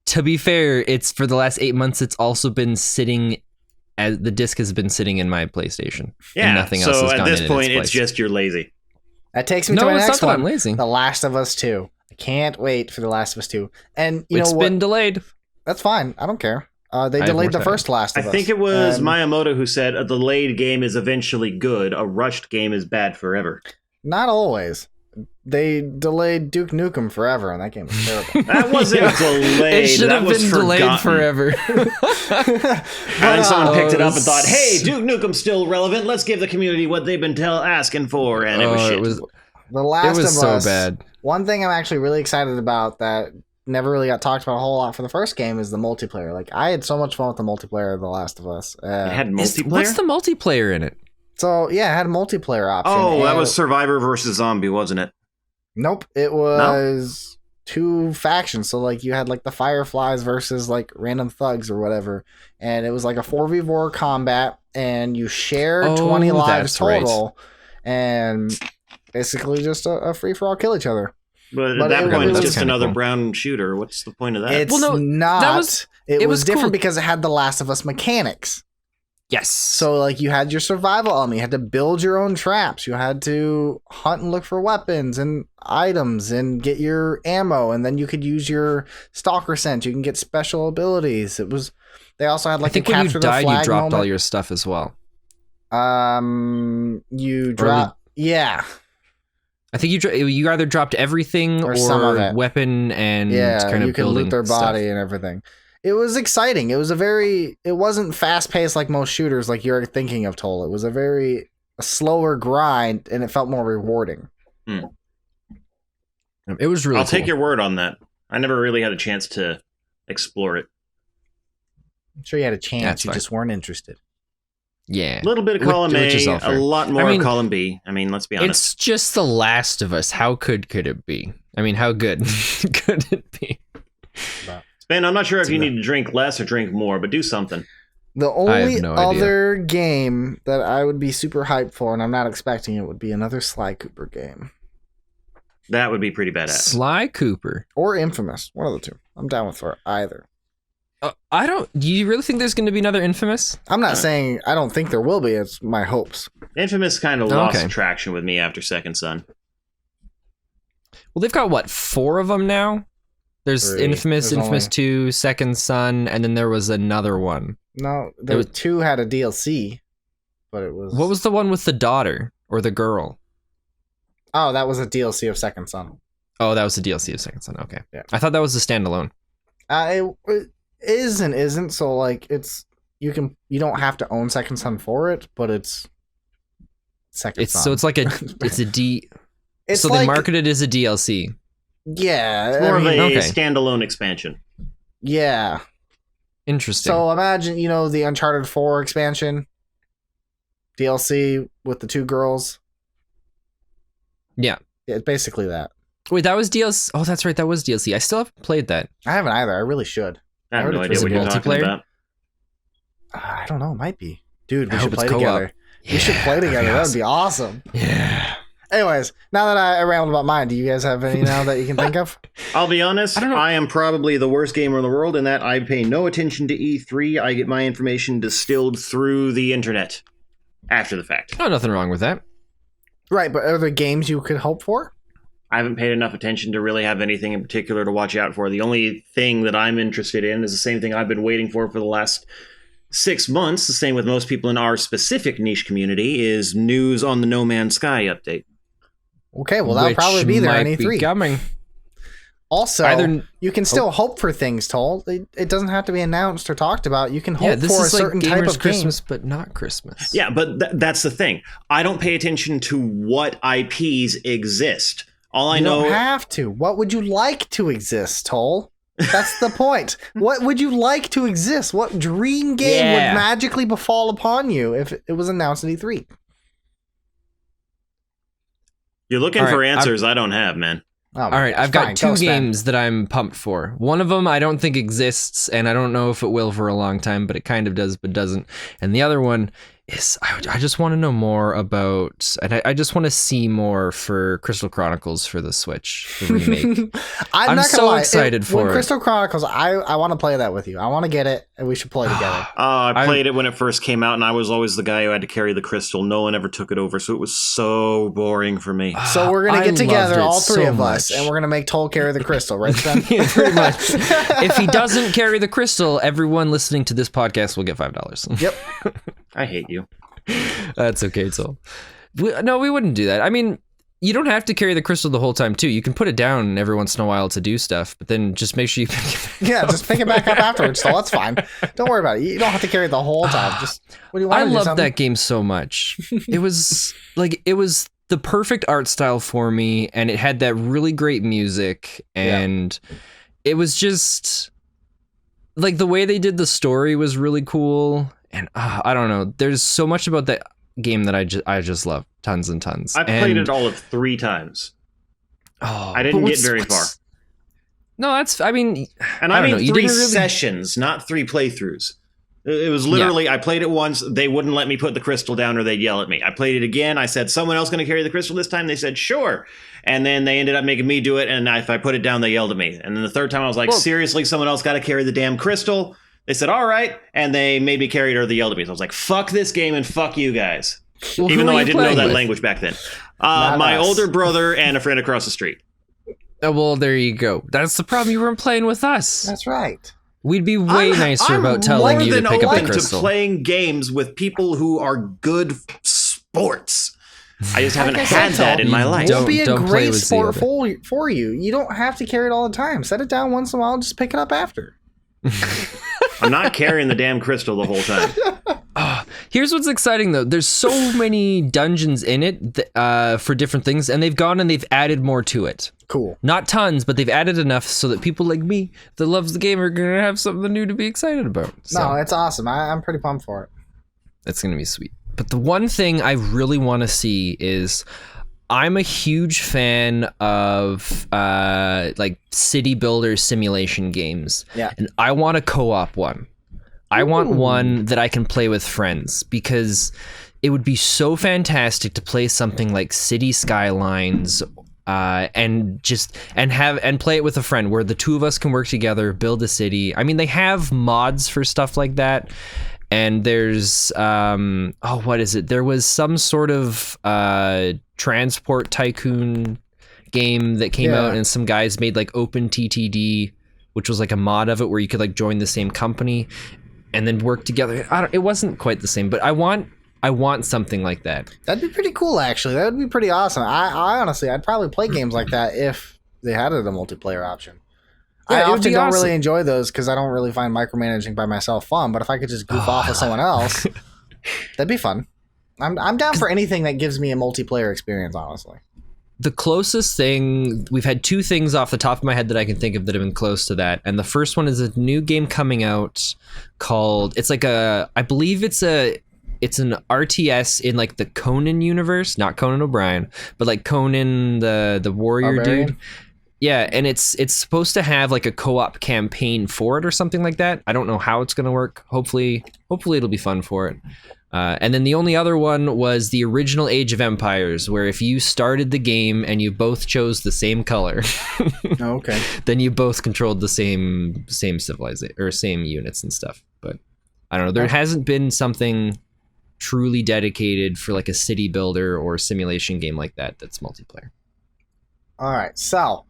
To be fair, it's for the last 8 months. It's also been sitting. As the disc has been sitting in my PlayStation.
Yeah.
And nothing else has
so
gone
at this
in
point,
its
it's just you're lazy.
That takes me to my next
not that
one.
I'm lazy.
The Last of Us 2. I can't wait for The Last of Us 2. And
it's been delayed.
That's fine. I don't care. They delayed the first Last of Us.
I think it was Miyamoto who said a delayed game is eventually good. A rushed game is bad forever.
Not always. They delayed Duke Nukem forever, and that game was terrible.
That wasn't delayed.
It should have been delayed forever.
And someone picked it up and thought, hey, Duke Nukem's still relevant. Let's give the community what they've been asking for. And it was shit.
The Last of Us.
It was so bad.
One thing I'm actually really excited about that never really got talked about a whole lot for the first game is the multiplayer. Like, I had so much fun with the multiplayer of The Last of Us.
It had multiplayer?
What's the multiplayer in it?
So, yeah, it had a multiplayer option.
Oh, that was Survivor versus Zombie, wasn't it?
Nope. It was two factions. So, like, you had, like, the Fireflies versus, like, random thugs or whatever. And it was, like, a 4v4 combat. And you share 20 lives total. Right. And basically just a free-for-all kill each other.
But at that point, it's just another brown shooter. What's the point of that?
It's not. It was different because it had the Last of Us mechanics.
Yes.
So, like, you had your survival element. You had to build your own traps. You had to hunt and look for weapons and items and get your ammo. And then you could use your stalker scent. You can get special abilities. They also had, like,
I think when you died, you dropped all your stuff as well.
You dropped... Yeah.
I think you either dropped everything or some of it. Weapon and kind of
you can loot their body
stuff.
And everything. It was exciting. It wasn't fast paced like most shooters like you're thinking of, Toll. It was a slower grind and it felt more rewarding.
It was really
I'll take your word on that. I never really had a chance to explore it.
I'm sure you had a chance. You just weren't interested.
Yeah.
A little bit of column A, a lot more of column B. I mean, let's be honest.
It's just The Last of Us. How could it be? I mean, how good could it be?
Ben, I'm not sure if you need to drink less or drink more, but do something.
The only other game that I would be super hyped for, and I'm not expecting it, would be another Sly Cooper game.
That would be pretty badass.
Sly Cooper.
Or Infamous. One of the two. I'm down with for either.
Do you really think there's going to be another Infamous?
I'm not saying I don't think there will be. It's my hopes.
Infamous kind of lost traction with me after Second Son.
Well, they've got, 4 of them now? There's 3. Infamous 2, Second Son, and then there was another one.
No, there was 2 had a DLC, but it was...
What was the one with the daughter or the girl?
Oh, that was a DLC of Second Son.
Oh, that was a DLC of Second Son. Okay.
Yeah.
I thought that was a standalone.
It is and isn't, so like you don't have to own Second Son for it, but it's Second Son.
So it's like so they marketed it as a DLC.
Yeah.
It's more of a standalone expansion.
Yeah.
Interesting.
So imagine, the Uncharted 4 expansion DLC with the 2 girls.
Yeah.
It's basically that.
Wait, that was DLC? Oh, that's right. That was DLC. I still haven't played that.
I haven't either. I really should.
I have no idea what you're talking about.
I don't know. It might be. Dude, we should play together. Yeah, we should play together. That would be awesome.
Yeah.
Anyways, now that I rambled about mine, do you guys have any now that you can think of?
I'll be honest, I am probably the worst gamer in the world in that I pay no attention to E3. I get my information distilled through the internet after the fact.
Oh, nothing wrong with that.
Right, but are there games you could hope for?
I haven't paid enough attention to really have anything in particular to watch out for. The only thing that I'm interested in is the same thing I've been waiting for the last 6 months. The same with most people in our specific niche community is news on the No Man's Sky update.
Okay, well, that'll probably be there on E3.
Coming.
Also, you can still hope for things, Toll. It doesn't have to be announced or talked about. You can hope for a certain type of
Christmas, but not Christmas.
Yeah, but that's the thing. I don't pay attention to what IPs exist. All I know...
You don't have to. What would you like to exist, Toll? That's the point. What would you like to exist? What dream game would magically befall upon you if it was announced at E3?
You're looking for answers I don't have, man.
Oh,
all right, I've got two games that I'm pumped for. One of them I don't think exists, and I don't know if it will for a long time, but it kind of does, but doesn't. And the other one is I just want to know more about, and I just want to see more for Crystal Chronicles for the Switch, the remake.
I'm not
so
lie.
excited for it.
Crystal Chronicles, I want to play that with you. I want to get it, and we should play together.
I played it when it first came out, and I was always the guy who had to carry the crystal. No one ever took it over, so it was so boring for me.
So we're going to get together, all three of us, and we're going to make Toll carry the crystal, right, Ben?
Yeah, pretty much. If he doesn't carry the crystal, everyone listening to this podcast will get $5.
Yep.
I hate you.
That's okay, Toll. No, we wouldn't do that. I mean, you don't have to carry the crystal the whole time, too. You can put it down every once in a while to do stuff, but then just make sure you pick it back
Yeah, just pick it back up afterwards, so that's fine. Don't worry about it. You don't have to carry it the whole time. Just when you want
I
to do
loved
something.
that game so much. It was the perfect art style for me, and it had that really great music, and it was just like the way they did the story was really cool. And I don't know, there's so much about that game that I just love, tons and tons.
I played it all of 3 times.
Oh,
I didn't get very far.
No, that's, I mean,
and
I
mean
don't know,
3 sessions, not 3 playthroughs. It was literally, I played it once, they wouldn't let me put the crystal down or they'd yell at me. I played it again, I said, someone else going to carry the crystal this time? They said, sure. And then they ended up making me do it, and if I put it down, they yelled at me. And then the third time I was like, seriously, someone else got to carry the damn crystal? They said, all right, and they made me carry it or they yelled at me. So I was like, fuck this game and fuck you guys.
Well,
even though I didn't know that language back then. My older brother and a friend across the street.
Oh, well, there you go. That's the problem. You weren't playing with us.
That's right.
We'd be way nicer about telling you to pick up the crystal.
To playing games with people who are good sports. I just haven't had that in my life.
It will be a great sport for you. You don't have to carry it all the time. Set it down once in a while and just pick it up after.
I'm not carrying the damn crystal the whole time.
Here's what's exciting, though. There's so many dungeons in it for different things, and they've gone and they've added more to it.
Cool.
Not tons, but they've added enough so that people like me that loves the game are going to have something new to be excited about. So,
no, it's awesome. I'm pretty pumped for it.
That's going to be sweet. But the one thing I really want to see is I'm a huge fan of like city builder simulation games.
Yeah.
And I want a co-op one. I want one that I can play with friends, because it would be so fantastic to play something like City Skylines and play it with a friend where the two of us can work together, build a city. I mean, they have mods for stuff like that. And there's what is it? There was some sort of transport tycoon game that came out, and some guys made like OpenTTD, which was like a mod of it where you could like join the same company and then work together. It wasn't quite the same, but I want something like that.
That'd be pretty cool, actually. That would be pretty awesome. I honestly, I'd probably play games like that if they had a multiplayer option. I often don't really enjoy those because I don't really find micromanaging by myself fun. But if I could just goof off with someone else, that'd be fun. I'm down for anything that gives me a multiplayer experience, honestly.
The closest thing, we've had 2 things off the top of my head that I can think of that have been close to that. And the first one is a new game coming out called, I believe it's an RTS in like the Conan universe, not Conan O'Brien, but like Conan the warrior
Barbarian?
dude. Yeah, and it's supposed to have like a co-op campaign for it or something like that. I don't know how it's going to work. Hopefully it'll be fun for it. And then the only other one was the original Age of Empires, where if you started the game and you both chose the same color,
okay,
then you both controlled the same civilization or same units and stuff. But I don't know. There hasn't been something truly dedicated for like a city builder or simulation game like that that's multiplayer.
All right, so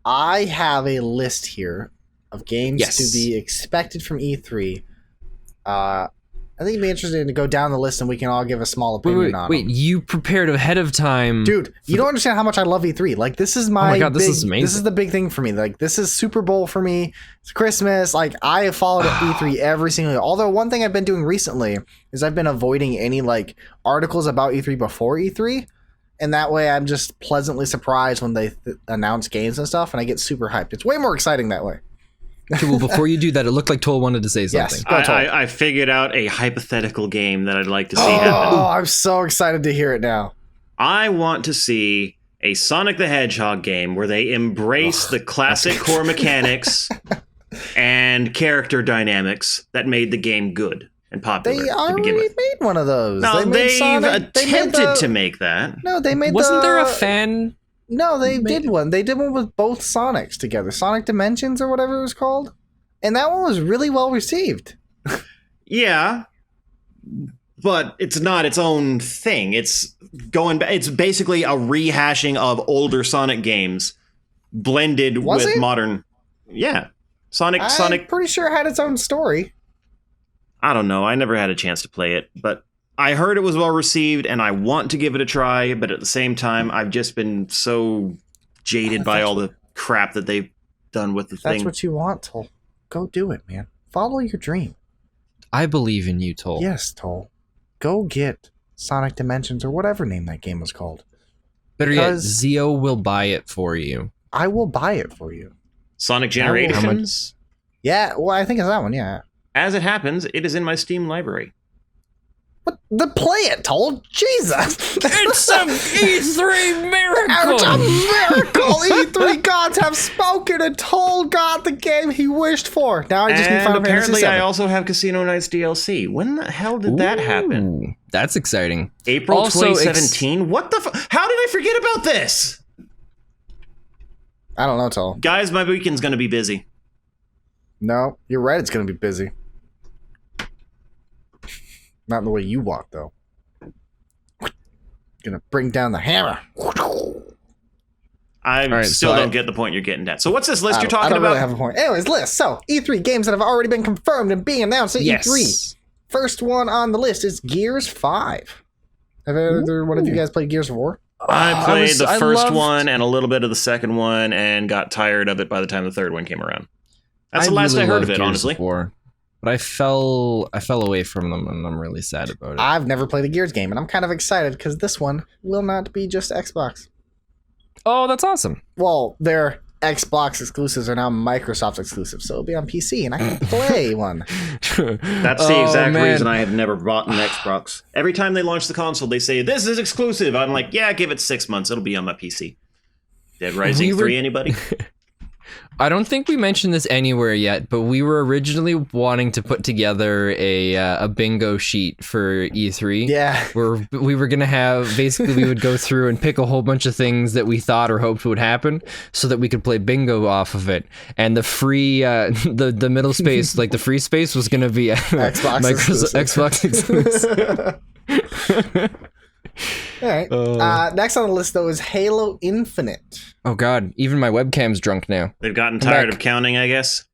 I have a list here of games to be expected from E3. I think it'd be interesting to go down the list and we can all give a small opinion on it.
Wait, you prepared ahead of time.
Dude, you don't understand how much I love E3. Like, this is my
God, this is amazing.
This is the big thing for me. Like, this is Super Bowl for me. It's Christmas. Like, I have followed E3 every single year. Although, one thing I've been doing recently is I've been avoiding any, like, articles about E3 before E3. And that way, I'm just pleasantly surprised when they announce games and stuff, and I get super hyped. It's way more exciting that way.
Okay, well, before you do that, it looked like Toll wanted to say something.
Yes,
I figured out a hypothetical game that I'd like to see happen.
Oh, I'm so excited to hear it now.
I want to see a Sonic the Hedgehog game where they embrace the classic core mechanics and character dynamics that made the game good and popular.
They already made one of those.
No, they've attempted to make that.
No, they made
Wasn't there a fan?
No, they did one. They did one with both Sonics together. Sonic Dimensions or whatever it was called. And that one was really well received.
Yeah. But it's not its own thing. It's basically a rehashing of older Sonic games blended with modern. Yeah. Sonic.
Pretty sure it had its own story.
I don't know. I never had a chance to play it, but I heard it was well received, and I want to give it a try. But at the same time, I've just been so jaded by all the crap that they've done with the thing.
That's what you want, Toll. Go do it, man. Follow your dream.
I believe in you, Toll.
Yes, Toll. Go get Sonic Dimensions or whatever name that game was called.
Better yet, Zio will buy it for you.
I will buy it for you.
Sonic Generations?
Yeah, well, I think it's that one, yeah.
As it happens, it is in my Steam library.
What? Play it, Toll. Jesus.
It's a E3 miracle.
It's a miracle. E3 gods have spoken and Toll got the game he wished for. Now I just need Final Fantasy
apparently
VII.
I also have Casino Nights DLC. When the hell did that happen?
That's exciting.
April 2017? What the how did I forget about this?
I don't know, Toll.
Guys, my weekend's going to be busy.
No, you're right. It's going to be busy. Not in the way you walk, though. Gonna bring down the hammer.
I still don't get the point you're getting at. So what's this list you're talking about? I don't
really have a point. Anyways, list. So, E3 games that have already been confirmed and being announced at E3. First one on the list is Gears 5. Have either one of you guys played Gears 4?
I played the first one and a little bit of the second one and got tired of it by the time the third one came around. That's the last I heard of it, honestly.
But I fell away from them, and I'm really sad about it.
I've never played a Gears game, and I'm kind of excited because this one will not be just Xbox.
Oh, that's awesome.
Well, their Xbox exclusives are now Microsoft exclusives, so it'll be on PC, and I can play one.
That's the exact reason I have never bought an Xbox. Every time they launch the console, they say, this is exclusive. I'm like, yeah, give it 6 months. It'll be on my PC. Dead Rising 3, anybody?
I don't think we mentioned this anywhere yet, but we were originally wanting to put together a bingo sheet for E3.
Yeah.
Where we were going to have, basically we would go through and pick a whole bunch of things that we thought or hoped would happen so that we could play bingo off of it. And the free, the middle space, like the free space was going to be Xbox exclusive.
All right. Next on the list, though, is Halo Infinite.
Oh, God. Even my webcam's drunk now.
They've gotten tired of counting, I guess.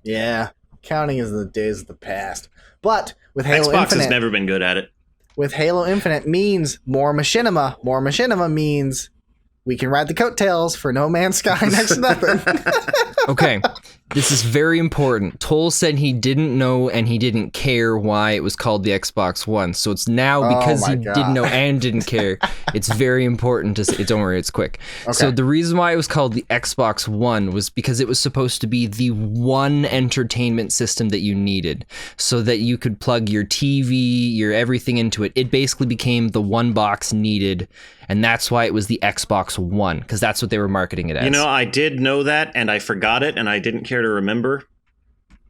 Yeah. Counting is the days of the past. But with Halo
Xbox
Infinite...
has never been good at it.
With Halo Infinite means more machinima. More machinima means we can ride the coattails for No Man's Sky next to nothing.
Okay. This is very important. Toll said he didn't know and he didn't care why it was called the Xbox One. So it's now because he didn't know and didn't care. It's very important to say. Don't worry, it's quick. Okay. So the reason why it was called the Xbox One was because it was supposed to be the one entertainment system that you needed so that you could plug your TV, your everything into it. It basically became the one box needed. And that's why it was the Xbox One, because that's what they were marketing it as.
You know, I did know that, and I forgot it, and I didn't care to remember.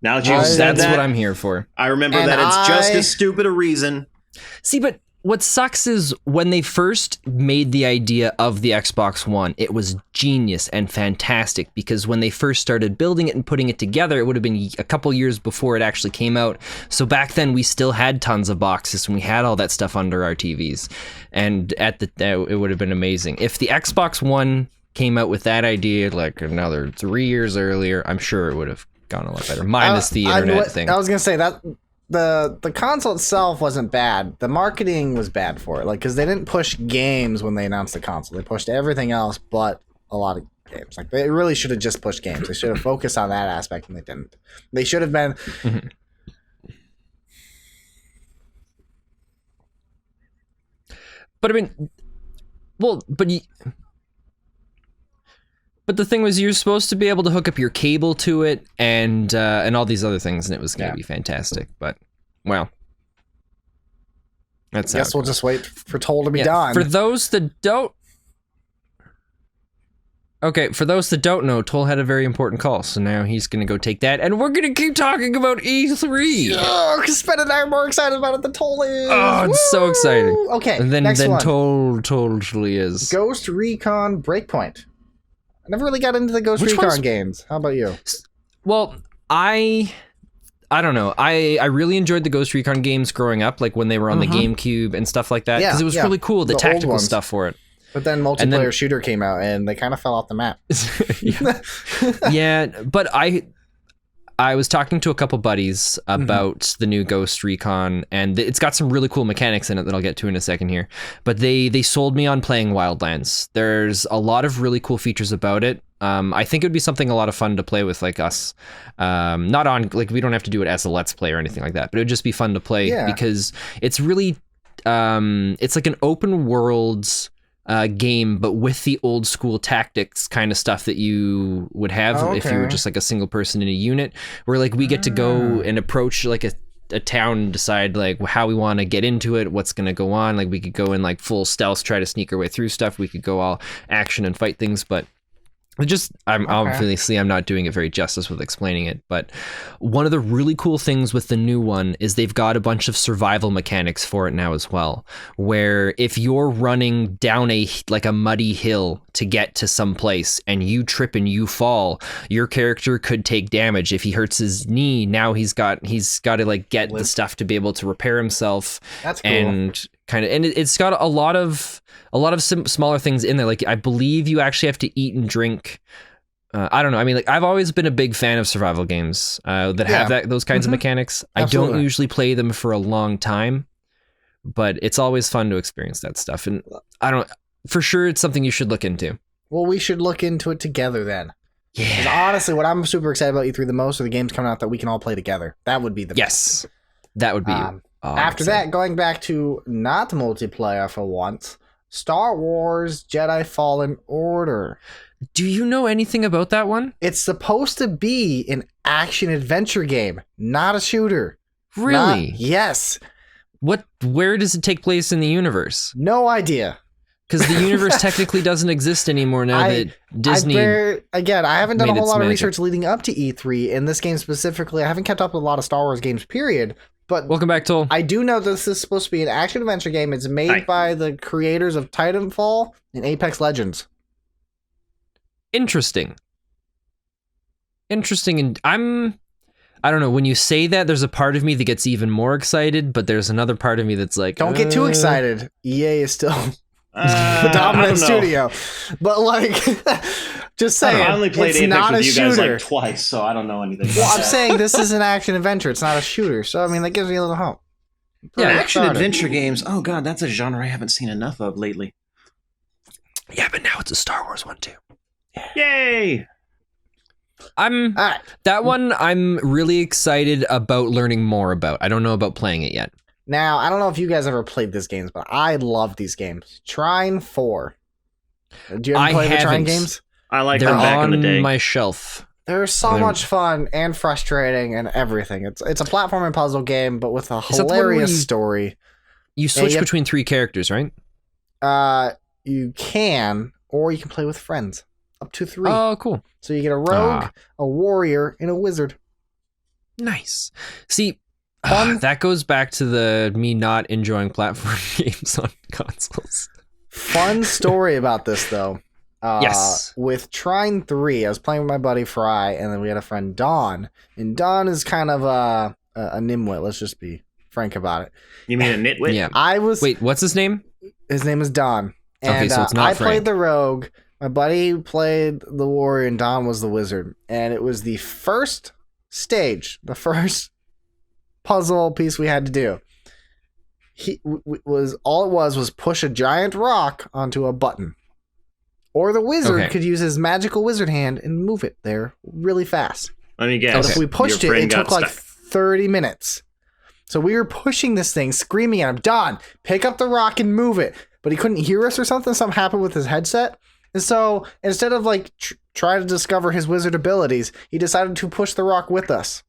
Now that you said
that's what I'm here for.
I remember that it's just as stupid a reason.
See, but what sucks is when they first made the idea of the Xbox One, it was genius and fantastic because when they first started building it and putting it together, it would have been a couple years before it actually came out. So back then we still had tons of boxes and we had all that stuff under our TVs. And it would have been amazing. If the Xbox One came out with that idea like another 3 years earlier, I'm sure it would have gone a lot better. Minus the internet thing.
I was going to say that the console itself wasn't bad. The marketing was bad for it. Like, because they didn't push games when they announced the console. They pushed everything else but a lot of games. Like, they really should have just pushed games. They should have focused on that aspect, and they didn't. They should have been...
But I mean... Well, but the thing was, you're supposed to be able to hook up your cable to it and all these other things, and it was going to be fantastic. But, well, that's.
I guess we'll just wait for Toll to be done.
For those that don't Okay, for those that don't know, Toll had a very important call, so now he's gonna go take that, and we're gonna keep talking about E3.
Oh, because Ben and I are more excited about it than Toll is.
Oh, it's so exciting.
Okay,
And then
next one.
Toll totally is.
Ghost Recon Breakpoint. I never really got into the Ghost
Which
Recon
one's-
games. How about you?
Well, I don't know. I really enjoyed the Ghost Recon games growing up, like when they were on the GameCube and stuff like that, because it was really cool, the
old
tactical
ones.
stuff for it.
But then multiplayer shooter came out, and they kind of fell off the map.
Yeah, but I was talking to a couple buddies about the new Ghost Recon, and it's got some really cool mechanics in it that I'll get to in a second here. But they sold me on playing Wildlands. There's a lot of really cool features about it. I think it would be something a lot of fun to play with, like us. Not on, like, we don't have to do it as a Let's Play or anything like that, but it would just be fun to play because it's really, it's like an open world game, but with the old school tactics kind of stuff that you would have if you were just like a single person in a unit, where like we get to go and approach like a town and decide like how we want to get into it, what's going to go on. Like we could go in like full stealth, try to sneak our way through stuff. We could go all action and fight things, but obviously I'm not doing it very justice with explaining it, but one of the really cool things with the new one is they've got a bunch of survival mechanics for it now as well, where if you're running down a muddy hill to get to some place and you trip and you fall, your character could take damage. If he hurts his knee, now he's got to like get the stuff to be able to repair himself.
That's cool.
And it's got a lot of smaller things in there. Like I believe you actually have to eat and drink. I don't know. I mean, like I've always been a big fan of survival games that have those kinds of mechanics. Absolutely. I don't usually play them for a long time, but it's always fun to experience that stuff. And for sure, it's something you should look into.
Well, we should look into it together then.
Yeah.
'Cause honestly, what I'm super excited about E3 the most are the games coming out that we can all play together. That would be the best.
That would be.
After that, going back to not multiplayer for once, Star Wars Jedi Fallen Order.
Do you know anything about that one?
It's supposed to be an action-adventure game, not a shooter.
Really?
Yes.
Where does it take place in the universe?
No idea.
Because the universe technically doesn't exist anymore now that Disney...
I haven't done a whole lot of
magic.
research leading up to E3. In this game specifically, I haven't kept up with a lot of Star Wars games, period. But
welcome back, Toll.
I do know this is supposed to be an action-adventure game. It's made by the creators of Titanfall and Apex Legends.
Interesting. And I don't know, when you say that, there's a part of me that gets even more excited, but there's another part of me that's like...
Don't get too excited. EA is still... the dominant studio, but like, just saying,
I only played
it's
Apex
not
with
a
you
shooter.
guys like twice, so I don't know anything.
Well, I'm saying this is an action adventure. It's not a shooter, so I mean that gives me a little hope.
Action adventure games. Oh god, that's a genre I haven't seen enough of lately.
Yeah, but now it's a Star Wars one too.
Yay!
That one I'm really excited about learning more about. I don't know about playing it yet.
Now, I don't know if you guys ever played these games, but I love these games. Trine 4. Do you ever play the Trine games?
I like
They're
them back in the day.
on my shelf.
They're so much fun and frustrating and everything. It's a platforming puzzle game, but with a hilarious story.
You switch between 3 characters, right?
You can, or you can play with friends. Up to 3.
Oh, cool.
So you get a rogue, a warrior, and a wizard.
Nice. See, that goes back to me not enjoying platform games on consoles.
Fun story about this, though.
Yes.
With Trine 3, I was playing with my buddy Fry, and then we had a friend, Don. And Don is kind of a nimwit. Let's just be frank about it.
You mean a nitwit?
Yeah. Wait, what's his name?
His name is Don. And,
okay, so it's not
I
Frank.
played the rogue. My buddy played the warrior, and Don was the wizard. And it was the first stage, the first puzzle piece we had to do. All it was push a giant rock onto a button, or the wizard could use his magical wizard hand and move it there really fast.
Let me guess.
But if we pushed it, it took like 30 minutes. So we were pushing this thing, screaming at him, "Don, pick up the rock and move it!" But he couldn't hear us or something. Something happened with his headset, and so instead of like trying to discover his wizard abilities, he decided to push the rock with us.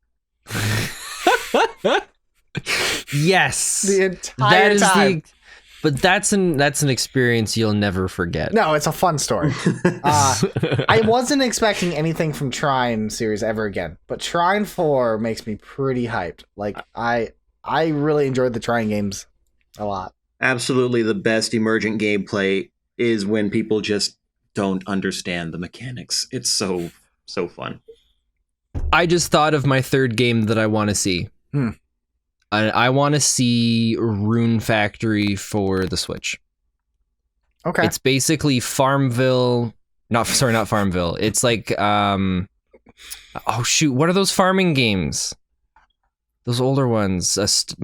Yes,
the entire time.
But that's an experience you'll never forget.
No, it's a fun story. I wasn't expecting anything from Trine series ever again, but Trine 4 makes me pretty hyped. Like I really enjoyed the Trine games a lot.
Absolutely, the best emergent gameplay is when people just don't understand the mechanics. It's so fun.
I just thought of my third game that I want to see. I want to see Rune Factory for the Switch.
Okay.
It's basically Farmville. Not Farmville. It's like, oh shoot, what are those farming games? Those older ones. It's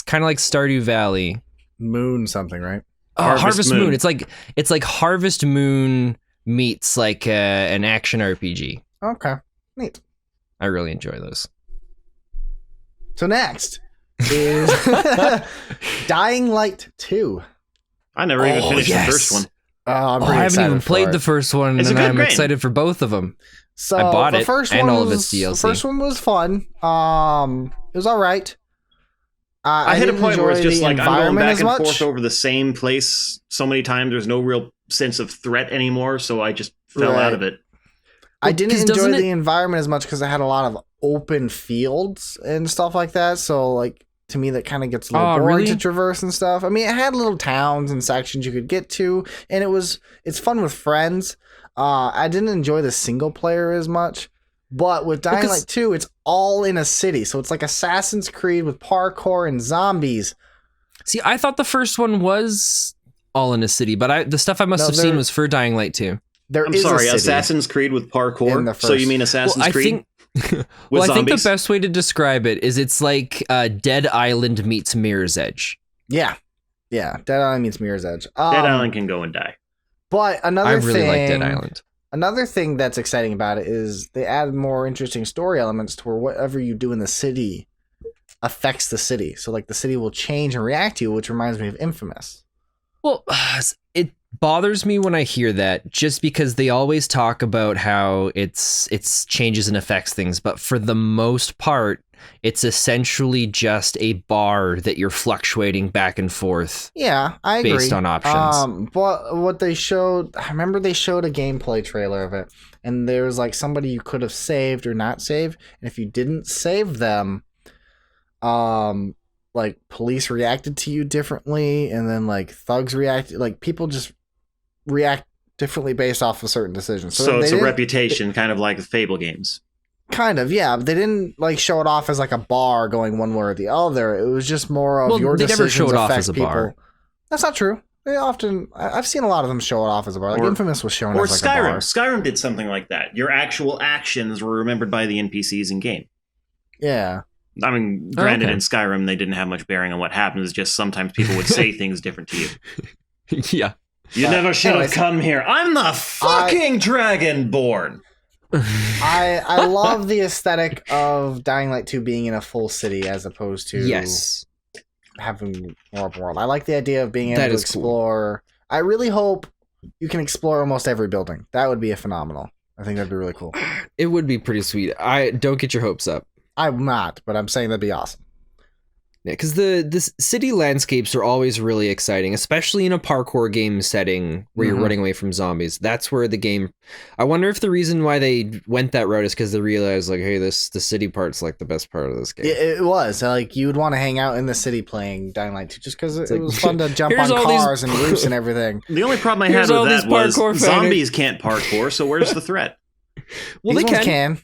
kind of like Stardew Valley.
Moon something, right?
Oh, Harvest Moon. It's like Harvest Moon meets like an action RPG.
Okay. Neat.
I really enjoy those.
So next is Dying Light 2.
I never even finished the first one.
I
haven't even played the first one, and I'm excited for both of them.
So
I bought it
first
and
one
all of its DLC.
The first one was fun. It was all right.
I hit a point where it's just like I'm going back and forth
over
over the same place so many times. There's no real sense of threat anymore, so I just fell out of it.
I didn't enjoy the environment as much because I had a lot of open fields and stuff like that. So, like, to me, that kind of gets a little boring to traverse and stuff. I mean, it had little towns and sections you could get to, and it's fun with friends. I didn't enjoy the single player as much, but with Dying Light 2, it's all in a city. So it's like Assassin's Creed with parkour and zombies.
See, I thought the first one was all in a city, but the stuff I must have seen was for Dying Light 2.
I'm sorry, Assassin's Creed with parkour? So you mean Assassin's Creed?
Well, I think the best way to describe it is it's like Dead Island meets Mirror's Edge.
Yeah. Dead Island meets Mirror's Edge.
Dead Island can go and die.
But
I really like Dead Island.
Another thing that's exciting about it is they add more interesting story elements to where whatever you do in the city affects the city. So like the city will change and react to you, which reminds me of Infamous.
Well, it bothers me when I hear that, just because they always talk about how it's changes and affects things, but for the most part, it's essentially just a bar that you're fluctuating back and forth.
Yeah, I agree.
Based on options.
But what they showed, I remember they showed a gameplay trailer of it, and there was like somebody you could have saved or not saved, and if you didn't save them, like police reacted to you differently, and then like thugs reacted, like people just react differently based off of certain decisions.
So it's a reputation, kind of like the Fable games.
Kind of, yeah. But they didn't like show it off as like a bar going one way or the other. It was just more of your decisions. They never show it off as a bar. That's not true. They often, I've seen a lot of them show it off as a bar. Like Infamous was shown as like a bar.
Skyrim did something like that. Your actual actions were remembered by the NPCs in game.
Yeah.
I mean, granted, in Skyrim, they didn't have much bearing on what happens. It's just sometimes people would say things different to you.
Yeah.
You never should have come here. I'm the fucking Dragonborn.
I love the aesthetic of Dying Light 2 being in a full city as opposed to having more open world. I like the idea of being able to explore. Cool. I really hope you can explore almost every building. That would be phenomenal. I think that'd be really cool.
It would be pretty sweet. Don't get your hopes up.
I'm not, but I'm saying that'd be awesome.
Yeah, because the city landscapes are always really exciting, especially in a parkour game setting where you're running away from zombies. That's where the game... I wonder if the reason why they went that route is because they realized, like, hey, the city part's like the best part of this game.
It was. Like, you would want to hang out in the city playing Dying Light 2 just because it was fun to jump on cars and roofs and everything.
The only problem I had with that was zombies can't parkour, so where's the threat?
Well, they can.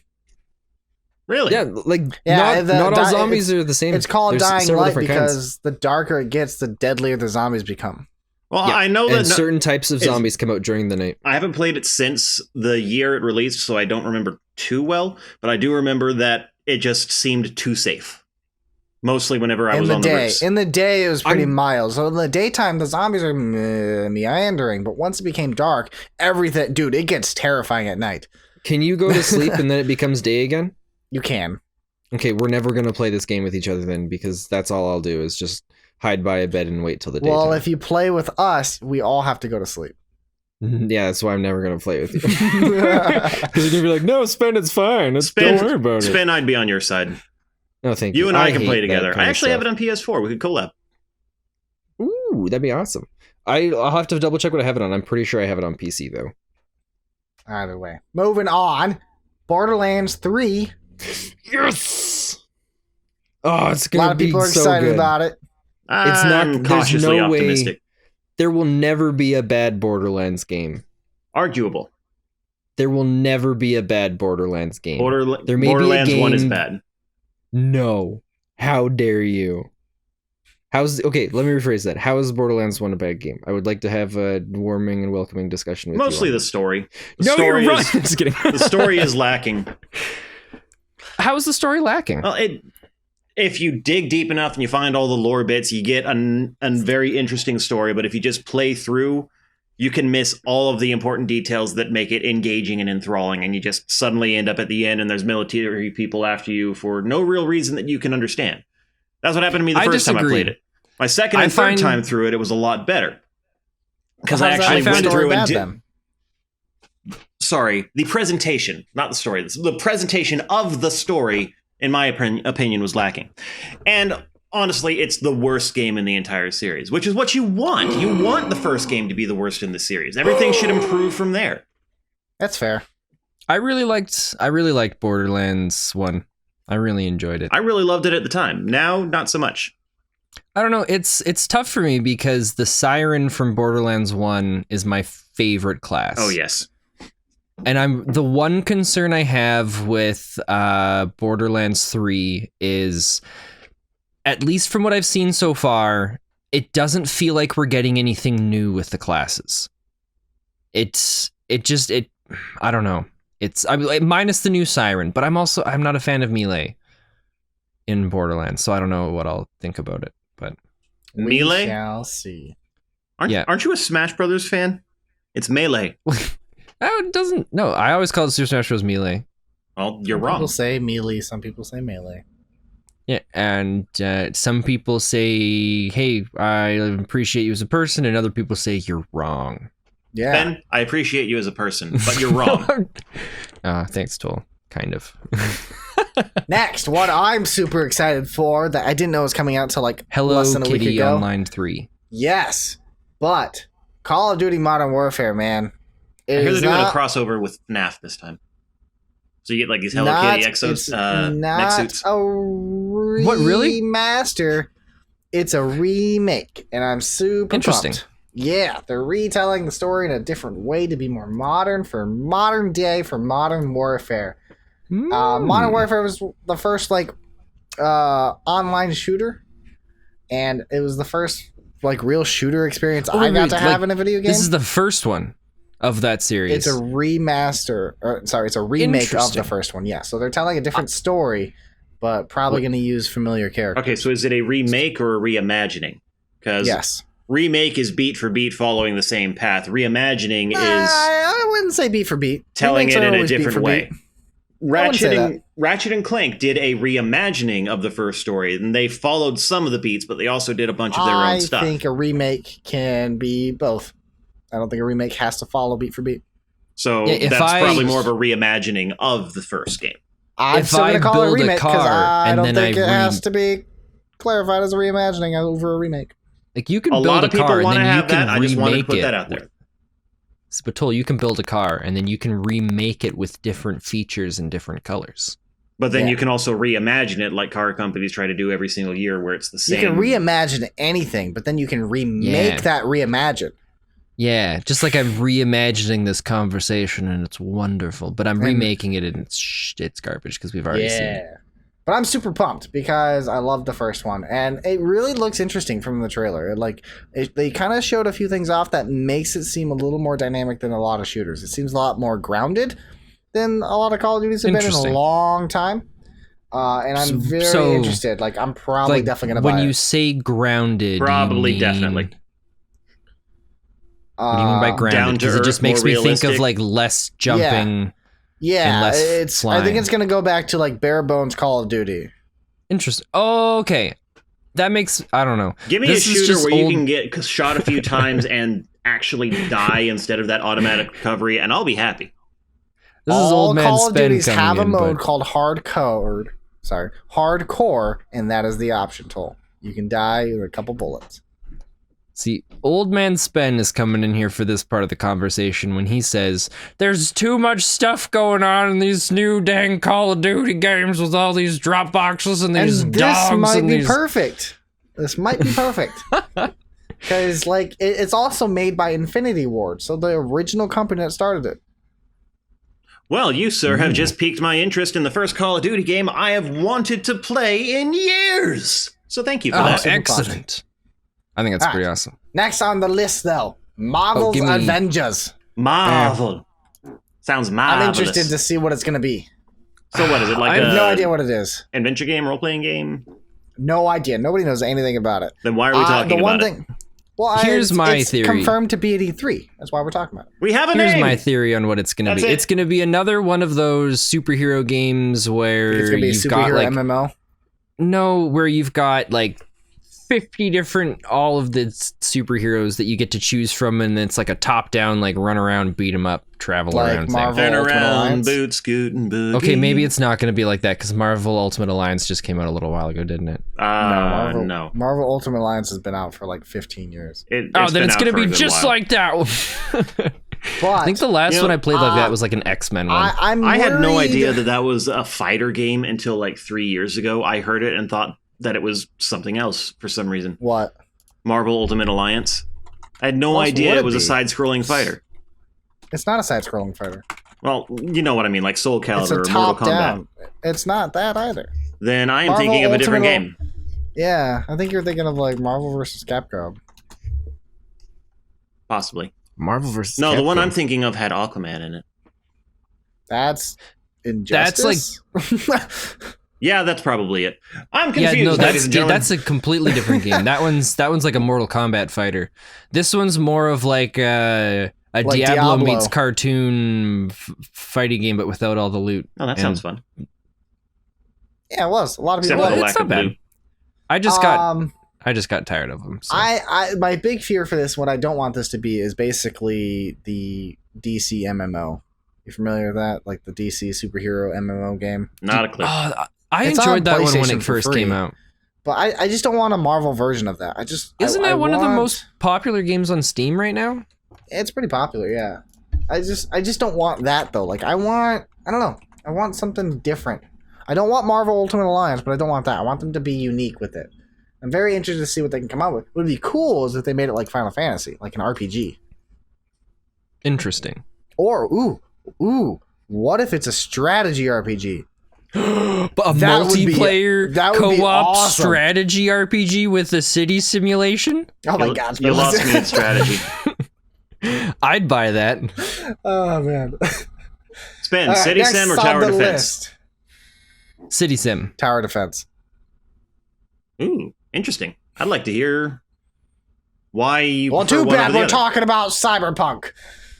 Really?
Yeah, like not all zombies are the same.
It's called Dying Light because the darker it gets, the deadlier the zombies become.
Well, yeah, I know that
certain types of zombies come out during the night.
I haven't played it since the year it released, so I don't remember too well, but I do remember that it just seemed too safe. Mostly whenever I was on the roofs.
In the day, it was pretty mild. So in the daytime, the zombies are meandering, but once it became dark, everything... Dude, it gets terrifying at night.
Can you go to sleep and then it becomes day again?
You can.
Okay, we're never going to play this game with each other then, because that's all I'll do is just hide by a bed and wait till the daytime.
Well, if you play with us, we all have to go to sleep.
Yeah, that's why I'm never going to play with you. Because you're going to be like, no, Spen, it's fine. Don't worry about it.
Spen, I'd be on your side.
No, thank you.
You and I can play together. I actually have it on PS4. We could collab.
Ooh, that'd be awesome. I'll have to double check what I have it on. I'm pretty sure I have it on PC though.
Either way. Moving on. Borderlands 3.
Yes! Oh, it's
A lot
gonna
of
be
people are
so
excited
good.
about it.
It's not.
I'm
There's
cautiously
no
optimistic.
way. There will never be a bad Borderlands game.
Arguable.
There will never be a bad Borderlands game. There may
Borderlands
be a game,
1 is bad.
No. How dare you? Okay, let me rephrase that. How is Borderlands 1 a bad game? I would like to have a warming and welcoming discussion with
Mostly
you.
the story.
No, you're right. Just kidding.
The story is lacking.
How is the story lacking?
Well, if you dig deep enough and you find all the lore bits, you get a very interesting story. But if you just play through, you can miss all of the important details that make it engaging and enthralling. And you just suddenly end up at the end and there's military people after you for no real reason that you can understand. That's what happened to me the first time I played it. My second and third time through it, it was a lot better. Because I actually went through and did... Sorry, the presentation, not the story. The presentation of the story, in my opinion, was lacking. And honestly, it's the worst game in the entire series, which is what you want. You want the first game to be the worst in the series. Everything should improve from there.
That's fair.
I really liked Borderlands 1. I really enjoyed it.
I really loved it at the time. Now, not so much.
I don't know. It's tough for me because the Siren from Borderlands 1 is my favorite class.
Oh, yes.
And the one concern I have with Borderlands 3 is, at least from what I've seen so far, it doesn't feel like we're getting anything new with the classes. I don't know. Minus the new Siren, but I'm not a fan of melee in Borderlands, so I don't know what I'll think about it. But
melee?
We shall see.
Aren't you a Smash Brothers fan? It's melee.
It doesn't. No, I always call it Super Smash Bros. Melee.
Well, you're
Some
wrong.
people say melee, some people say melee.
Yeah, and some people say, "Hey, I appreciate you as a person," and other people say you're wrong.
Yeah.
Ben, I appreciate you as a person, but you're wrong.
Thanks, Toll. Kind of.
Next, what I'm super excited for that I didn't know was coming out until like
Hello
less than a week
Kitty
ago.
Online 3.
Yes, but Call of Duty Modern Warfare, man.
I hear they're doing a crossover with FNAF this time. So you get like these Hello Kitty mech suits.
What, really?
Remaster. It's a remake, and I'm super
Interesting.
pumped. Yeah, they're retelling the story in a different way to be more modern for modern day, for modern warfare. Modern Warfare was the first online shooter, and it was the first real shooter experience I got to have in a video game.
This is the first one of that series.
It's a remaster. It's a remake of the first one. Yeah, so they're telling a different story, but probably going to use familiar characters.
Okay, so is it a remake or a reimagining? Because
yes.
Remake is beat for beat following the same path. Reimagining is...
I wouldn't say beat for beat.
Telling
Remakes
it
are
in a
always beat
different
for
way.
beat.
Ratchet and Clank did a reimagining of the first story, and they followed some of the beats, but they also did a bunch of their own stuff.
I think a remake can be both. I don't think a remake has to follow beat for beat.
So that's probably more of a reimagining of the first game.
I'm still going to call it a remake because I don't think it has to be clarified as a reimagining over a remake.
Like you can
a
build
lot of
a car
people
and
want to
then you
have
can
that. I just wanted to put
remake
that out there.
But Toll, you can build a car and then you can remake it with different features and different colors.
But then you can also reimagine it like car companies try to do every single year where it's the same.
You can reimagine anything, but then you can remake that reimagine.
Yeah, just like I'm reimagining this conversation and it's wonderful, but I'm remaking it and it's garbage because we've already seen it.
But I'm super pumped because I loved the first one, and it really looks interesting from the trailer. They kind of showed a few things off that makes it seem a little more dynamic than a lot of shooters. It seems a lot more grounded than a lot of Call of Duties have been in a long time. And I'm very interested. I'm probably definitely going to buy it.
When you say grounded,
probably definitely.
What do you mean by grounded? Because it just makes me think of less jumping.
Yeah, I think it's going to go back to bare bones Call of Duty.
Interesting. Oh, okay. That makes, I don't know.
Give me a shooter where you can get shot a few times and actually die instead of that automatic recovery, and I'll be happy.
This is old man
Call of
Spen
Duties have a mode
but...
called hardcore, and that is the option tool. You can die with a couple bullets.
See, old man Spen is coming in here for this part of the conversation when he says, there's too much stuff going on in these new dang Call of Duty games with all these drop boxes and these dogs.
This might
and
be
these...
perfect. This might be perfect. Because, like, it's also made by Infinity Ward, so the original company that started it.
Well, you, sir, have just piqued my interest in the first Call of Duty game I have wanted to play in years. So thank you for that.
Excellent. I think that's pretty awesome.
Next on the list, though, Marvel's Avengers.
Marvel. Sounds marvelous.
I'm interested to see what it's going to be.
So what is it, like
I have no idea what it is.
Adventure game, role-playing game?
No idea. Nobody knows anything about it.
Then why are we talking about it?
Well,
here's my theory.
It's confirmed to be at E3. That's why we're talking about it.
We have a name.
Here's my theory on what it's going to be. It's going to be another one of those superhero games where
it's going to be a superhero MMO?
No, where you've got like 50 different, all of the superheroes that you get to choose from, and it's like a top-down, like run around, beat 'em up, travel
like
around
Marvel
thing.
Turn
Ultimate
around,
Alliance?
boot, scoot, and boogie.
Okay, maybe it's not going to be like that because Marvel Ultimate Alliance just came out a little while ago, didn't it?
No.
Marvel Ultimate Alliance has been out for like 15 years.
Then it's going to be just like that.
But
I think the last one I played like that was like an X-Men one.
I had no idea that was a fighter game until like 3 years ago. I heard it and thought that it was something else for some reason.
What?
Marvel Ultimate Alliance. I had no idea it was a side-scrolling fighter.
It's not a side-scrolling fighter.
Well, you know what I mean, like Soul Calibur
It's a
or Mortal Kombat.
top-down. It's not that either.
Then I am thinking of a different game.
Yeah, I think you're thinking of like Marvel vs. Capcom.
Possibly.
Marvel vs.
No,
Capcom.
the one I'm thinking of had Aquaman in it.
That's Injustice?
That's like...
Yeah, that's probably it. I'm confused.
That's a completely different game. That one's like a Mortal Kombat fighter. This one's more of like a like Diablo meets cartoon fighting game, but without all the loot.
Oh, that sounds fun.
Yeah, it was. A lot of people.
It's not bad. I just got tired of them. So.
My big fear for this, what I don't want this to be, is basically the DC MMO. You familiar with that? Like the DC superhero MMO game?
Not a clue.
I enjoyed that one when it first came out.
But I just don't want a Marvel version of that. Isn't
that one of the most popular games on Steam right now?
It's pretty popular, yeah. I just don't want that though. Like I don't know. I want something different. I don't want Marvel Ultimate Alliance, but I don't want that. I want them to be unique with it. I'm very interested to see what they can come out with. What would be cool is if they made it like Final Fantasy, like an RPG.
Interesting.
Or what if it's a strategy RPG?
But a multiplayer co-op strategy RPG with a city simulation?
Oh my god.
You lost me at strategy.
I'd buy that.
Oh man.
Spin, City Sim or Tower Defense?
List.
City Sim.
Tower Defense.
Ooh, interesting. I'd like to hear why you
Well, too bad we're talking about Cyberpunk.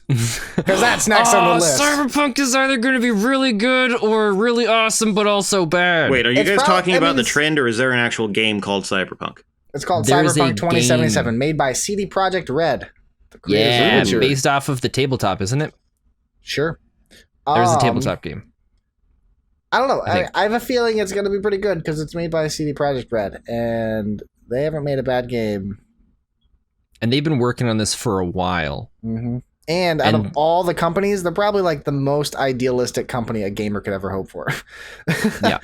Because that's next on the list.
Cyberpunk is either going to be really good or really awesome, but also bad.
Wait, are you guys talking about the trend, or is there an actual game called Cyberpunk?
It's called Cyberpunk 2077, made by CD Projekt Red.
Yeah, based off of the tabletop, isn't it?
Sure.
There's a tabletop game.
I don't know. I have a feeling it's going to be pretty good because it's made by CD Projekt Red, and they haven't made a bad game.
And they've been working on this for a while.
Mm-hmm. And out of all the companies, they're probably like the most idealistic company a gamer could ever hope for.
Yeah.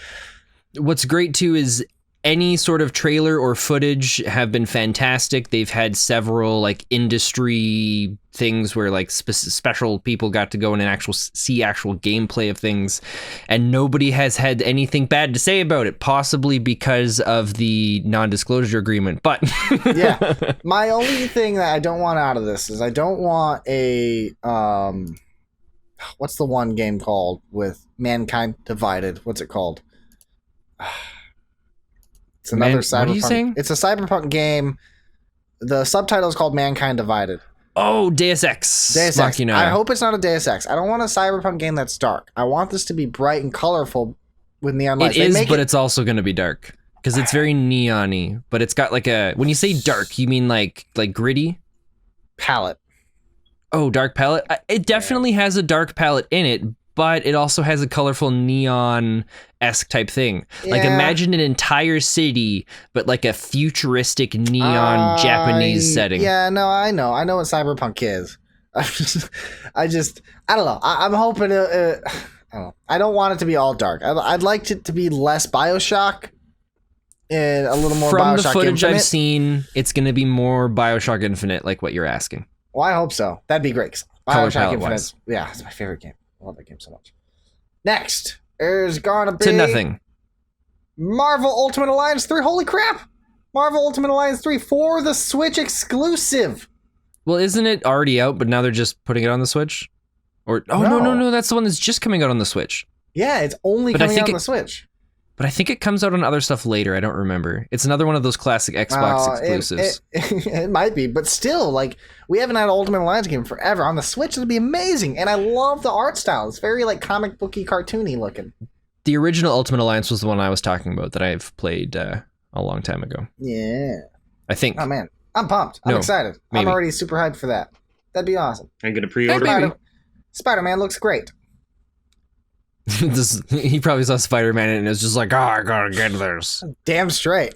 What's great too is any sort of trailer or footage have been fantastic. They've had several like industry things where like special people got to go in and see actual gameplay of things, and nobody has had anything bad to say about it, possibly because of the non-disclosure agreement. But
yeah, my only thing that I don't want out of this is I don't want a what's the one game called with Mankind Divided? What's it called? It's another Cyberpunk.
What are you saying?
It's a Cyberpunk game. The subtitle is called Mankind Divided.
Oh, Deus Ex.
Deus Ex. I hope it's not a Deus Ex. I don't want a Cyberpunk game that's dark. I want this to be bright and colorful with neon lights.
It is, but it's also going to be dark because it's very neon-y. But it's got like a... When you say dark, you mean like gritty?
Palette.
Oh, dark palette. It definitely has a dark palette in it, but it also has a colorful neon-esque type thing. Like,
Yeah.
imagine an entire city, but like a futuristic neon Japanese setting.
Yeah, no, I know what cyberpunk is. I don't know. I'm hoping I don't know. I don't want it to be all dark. I'd like it to be less BioShock and a little more
From
BioShock
the footage
Infinite.
I've seen, it's going to be more BioShock Infinite, like what you're asking.
Well, I hope so. That'd be great. 'Cause
Color
BioShock
palette
Infinite,
wise.
yeah, it's my favorite game. I love that game so much. Next, there's gonna be
To nothing.
Marvel Ultimate Alliance 3. Holy crap! Marvel Ultimate Alliance 3 for the Switch exclusive.
Well, isn't it already out, but now they're just putting it on the Switch? Or no, that's the one that's just coming out on the Switch.
Yeah, it's only
But I
coming
think
out on
it-
the Switch.
But I think it comes out on other stuff later. I don't remember. It's another one of those classic Xbox exclusives.
It might be, but still, like, we haven't had an Ultimate Alliance game forever. On the Switch, it'd be amazing. And I love the art style. It's very, like, comic booky, cartoony looking.
The original Ultimate Alliance was the one I was talking about that I've played a long time ago.
Yeah.
I think.
Oh, man. I'm pumped. I'm
No,
excited.
maybe.
I'm already super hyped for that. That'd be awesome.
I'm gonna pre-order.
Maybe.
Spider-Man looks great.
He probably saw Spider-Man and was just like, oh, I gotta get this.
Damn straight.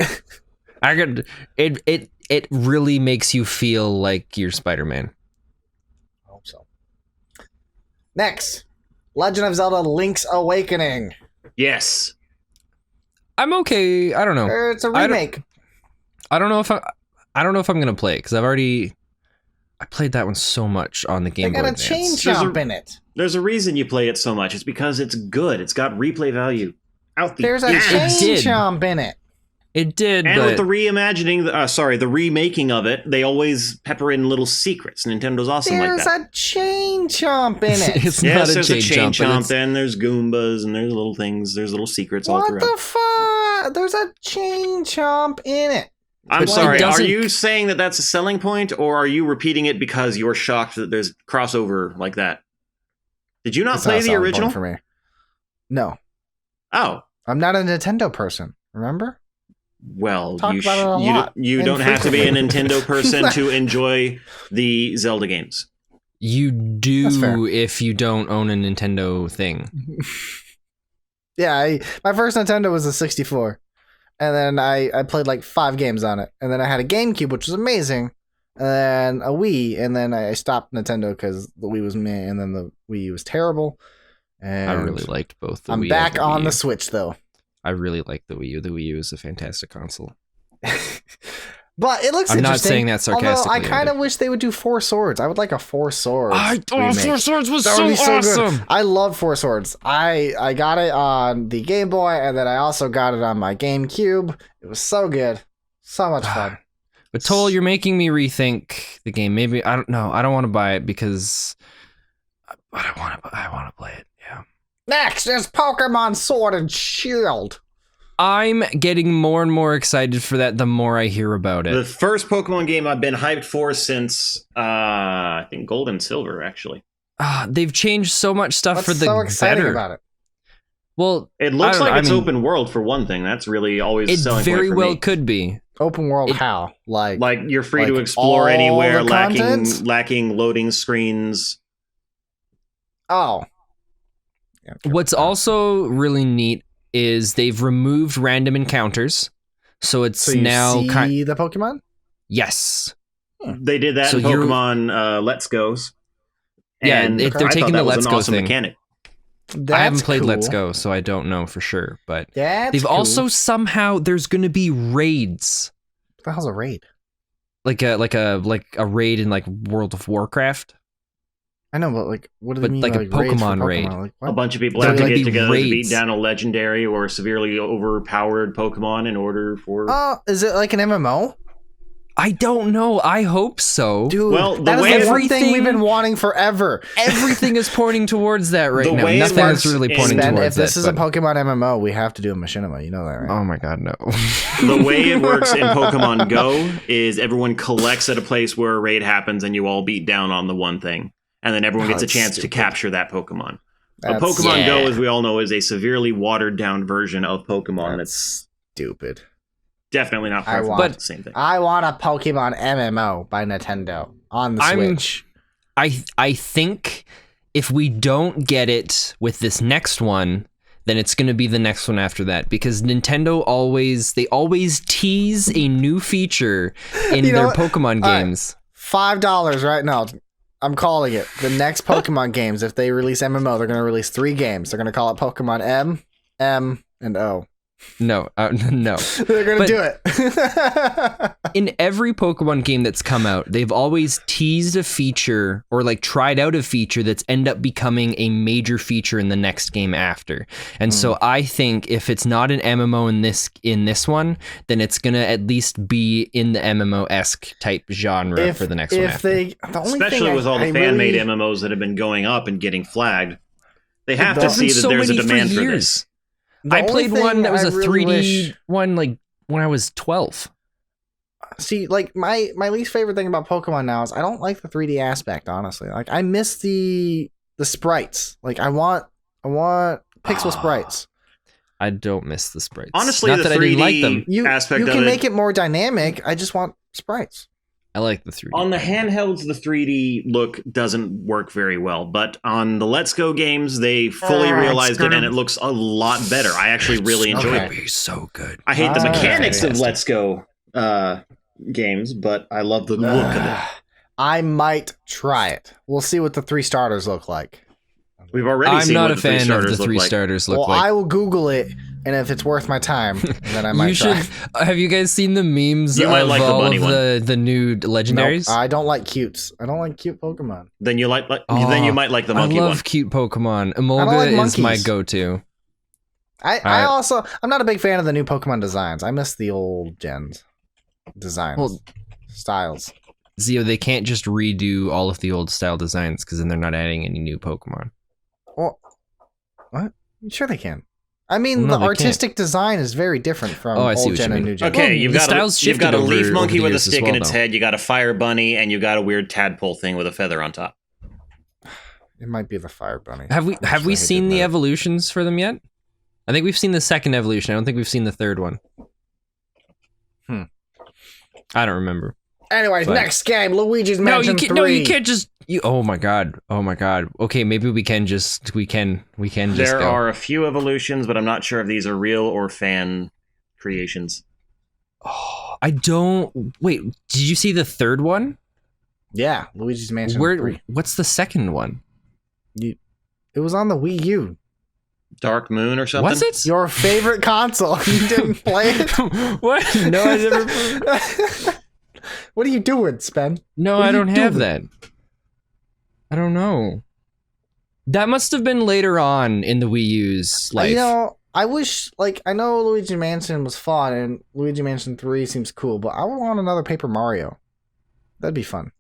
I could. It really makes you feel like you're Spider-Man.
I hope so. Next, Legend of Zelda: Link's Awakening.
Yes.
I'm okay. I don't know.
It's a remake.
I don't know if I'm gonna play it because I played that one so much on the
They
Game Boy
got a
Advance.
chain chomp in it.
There's a reason you play it so much. It's because it's good. It's got replay value. Out the
There's a
ass.
chain
did.
chomp in it.
It did,
And
but
with the reimagining, the remaking of it, they always pepper in little secrets. Nintendo's awesome like
There's
that.
a chain chomp in it.
it's
Yes,
not a
there's
chain
a chain
jump. but
chomp.
it's-
Then there's Goombas, and there's little things. There's little secrets all
What
throughout.
the fuck? There's a chain chomp in it.
I'm
But
sorry.
it
Are
doesn't-
you saying that that's a selling point, or are you repeating it because you're shocked that there's crossover like that? Did you not
It's
play
a
the
selling point
original?
for me? No,
Oh,
I'm not a Nintendo person. Remember?
well,
Talk about it a lot
you
and
don't have to be a
frequently.
Nintendo person to enjoy the Zelda games.
You
That's fair.
do if you don't own a Nintendo thing.
Yeah, my first Nintendo was a 64, and then I played like 5 games on it, and then I had a GameCube, which was amazing, and then a Wii, and then I stopped Nintendo because the Wii was meh, and then the Wii was terrible. And
I really liked both. The
I'm
Wii
back
and the
on
Wii
the
U.
Switch though.
I really like the Wii U. The Wii U is a fantastic console.
But it looks
I'm not
interesting.
saying that sarcastically,
Although I kind of
either.
wish they would do 4 Swords. I would like a 4 Swords. remake.
Four Swords was
That would be so good.
awesome.
I love 4 Swords. I got it on the Game Boy, and then I also got it on my GameCube. It was so good. So much fun.
But Toll, you're making me rethink the game. Maybe I don't know. I don't want to buy it because I want to play it. Yeah.
Next is Pokemon Sword and Shield.
I'm getting more and more excited for that the more I hear about
The
it.
first Pokemon game I've been hyped for since I think Gold and Silver, actually.
They've changed so much stuff
What's
for the
so exciting
better.
about it?
Well,
It looks
I don't
like
know,
it's
I mean,
open world for one thing. That's really always a
It
selling
very
point for
well
me.
could be.
Open world
It-
how? Like
Like you're free to
Like
explore
all
anywhere,
the content?
lacking loading screens.
oh. Yeah, okay.
What's also really neat is they've removed random encounters, so it's
So you
now
see the Pokemon?
yes.
They did that
So
in
you're-
Pokemon Let's Go's.
Yeah,
And
if they're
I thought
taking
that
the
was
Let's
an
Go
awesome
thing.
mechanic.
That's
I haven't played
cool.
Let's Go, so I don't know for sure. But
That's
they've
cool.
also somehow there's going to be raids,
What the hell's a raid?
like a raid in like World of Warcraft.
I know, but like, what do they
But
mean
like
by
a
raids for
Pokemon raid.
Like,
A
what?
bunch of people
There
have to
could
get
be
together to beat
raids.
down a legendary or severely overpowered Pokemon in order for.
Oh, is it like an MMO?
I don't know. I hope so.
Dude,
Well, the
that is
way
the one thing
everything-
we've been wanting forever.
Everything is pointing towards that right
The
now.
way it
Nothing
works
is really
is-
pointing
Ben,
towards
if this
that,
is a
but-
Pokemon MMO, we have to do a machinima. You know that, right?
Oh my god, no.
The way it works in Pokemon Go is everyone collects at a place where a raid happens and you all beat down on the one thing. And then everyone
Oh,
gets a
that's
chance
stupid.
to capture that Pokemon. A
That's-
Pokemon Go,
Yeah.
as we all know, is a severely watered down version of Pokemon. That's
That's stupid.
definitely not
I
far from
want-
the same thing.
I want a Pokemon MMO by Nintendo on the
I'm-
Switch.
I think if we don't get it with this next one, then it's going to be the next one after that, because Nintendo always tease a new feature in their Pokemon games.
$5 right now. I'm calling it. The next Pokemon games, if they release MMO, they're going to release 3 games. They're going to call it Pokemon M, and O.
No.
They're going to do it.
In every Pokemon game that's come out, they've always teased a feature or like tried out a feature that's end up becoming a major feature in the next game after. And so I think if it's not an MMO in this one, then it's going to at least be in the MMO-esque type genre for the next one after.
Especially with all the fan-made MMOs that have been going up and getting flagged. They have to see that there's a demand for this.
I played one that was a 3D one like when I was 12.
See, like my least favorite thing about Pokemon now is I don't like the 3D aspect, honestly. Like I miss the sprites. Like I want pixel sprites.
I don't miss the sprites.
Honestly,
not
the
that
3D
I didn't like them.
You
aspect
can
of
make it more dynamic. I just want sprites.
I like the 3D.
On the handhelds, the 3D look doesn't work very well, but on the Let's Go games, they fully realized it, and it looks a lot better. I actually really enjoy it.
It's so good.
I hate the mechanics of Let's Go games, but I love the look of it.
I might try it. We'll see what the 3 starters look like.
We've already seen what the 3 starters
of the 3 starters look like.
Well, I will Google it, and if it's worth my time, then I might try.
Have you guys seen the memes of
like
all of the new legendaries?
Nope, I don't like cutes. I don't like cute Pokemon.
Then you then you might like the monkey one.
I love cute Pokemon. Emolga is my go-to.
I'm not a big fan of the new Pokemon designs. I miss the old gens designs, styles.
Zio, they can't just redo all of the old style designs because then they're not adding any new Pokemon.
Well, what? Sure they can. I mean, the artistic design is very different from old gen and new gen.
Okay, you've got a leaf monkey with a stick in its head, you got a fire bunny, and you got a weird tadpole thing with a feather on top.
It might be the fire bunny.
Have we seen the evolutions for them yet? I think we've seen the second evolution. I don't think we've seen the third one. I don't remember.
Anyways, next game, Luigi's Mansion 3.
No, you can't just. Oh my god. Okay, maybe we can just. We can just.
There are a few evolutions, but I'm not sure if these are real or fan creations.
Oh, I don't. Wait, did you see the third one?
Yeah, Luigi's Mansion 3.
What's the second one?
It was on the Wii U.
Dark Moon or something?
Was it?
Your favorite console. You didn't play it?
What? No, I never.
What are you doing, Spen?
No, I don't have that. I don't know. That must have been later on in the Wii U's life.
You know, I wish, I know Luigi Mansion was fun, and Luigi Mansion 3 seems cool, but I would want another Paper Mario. That'd be fun.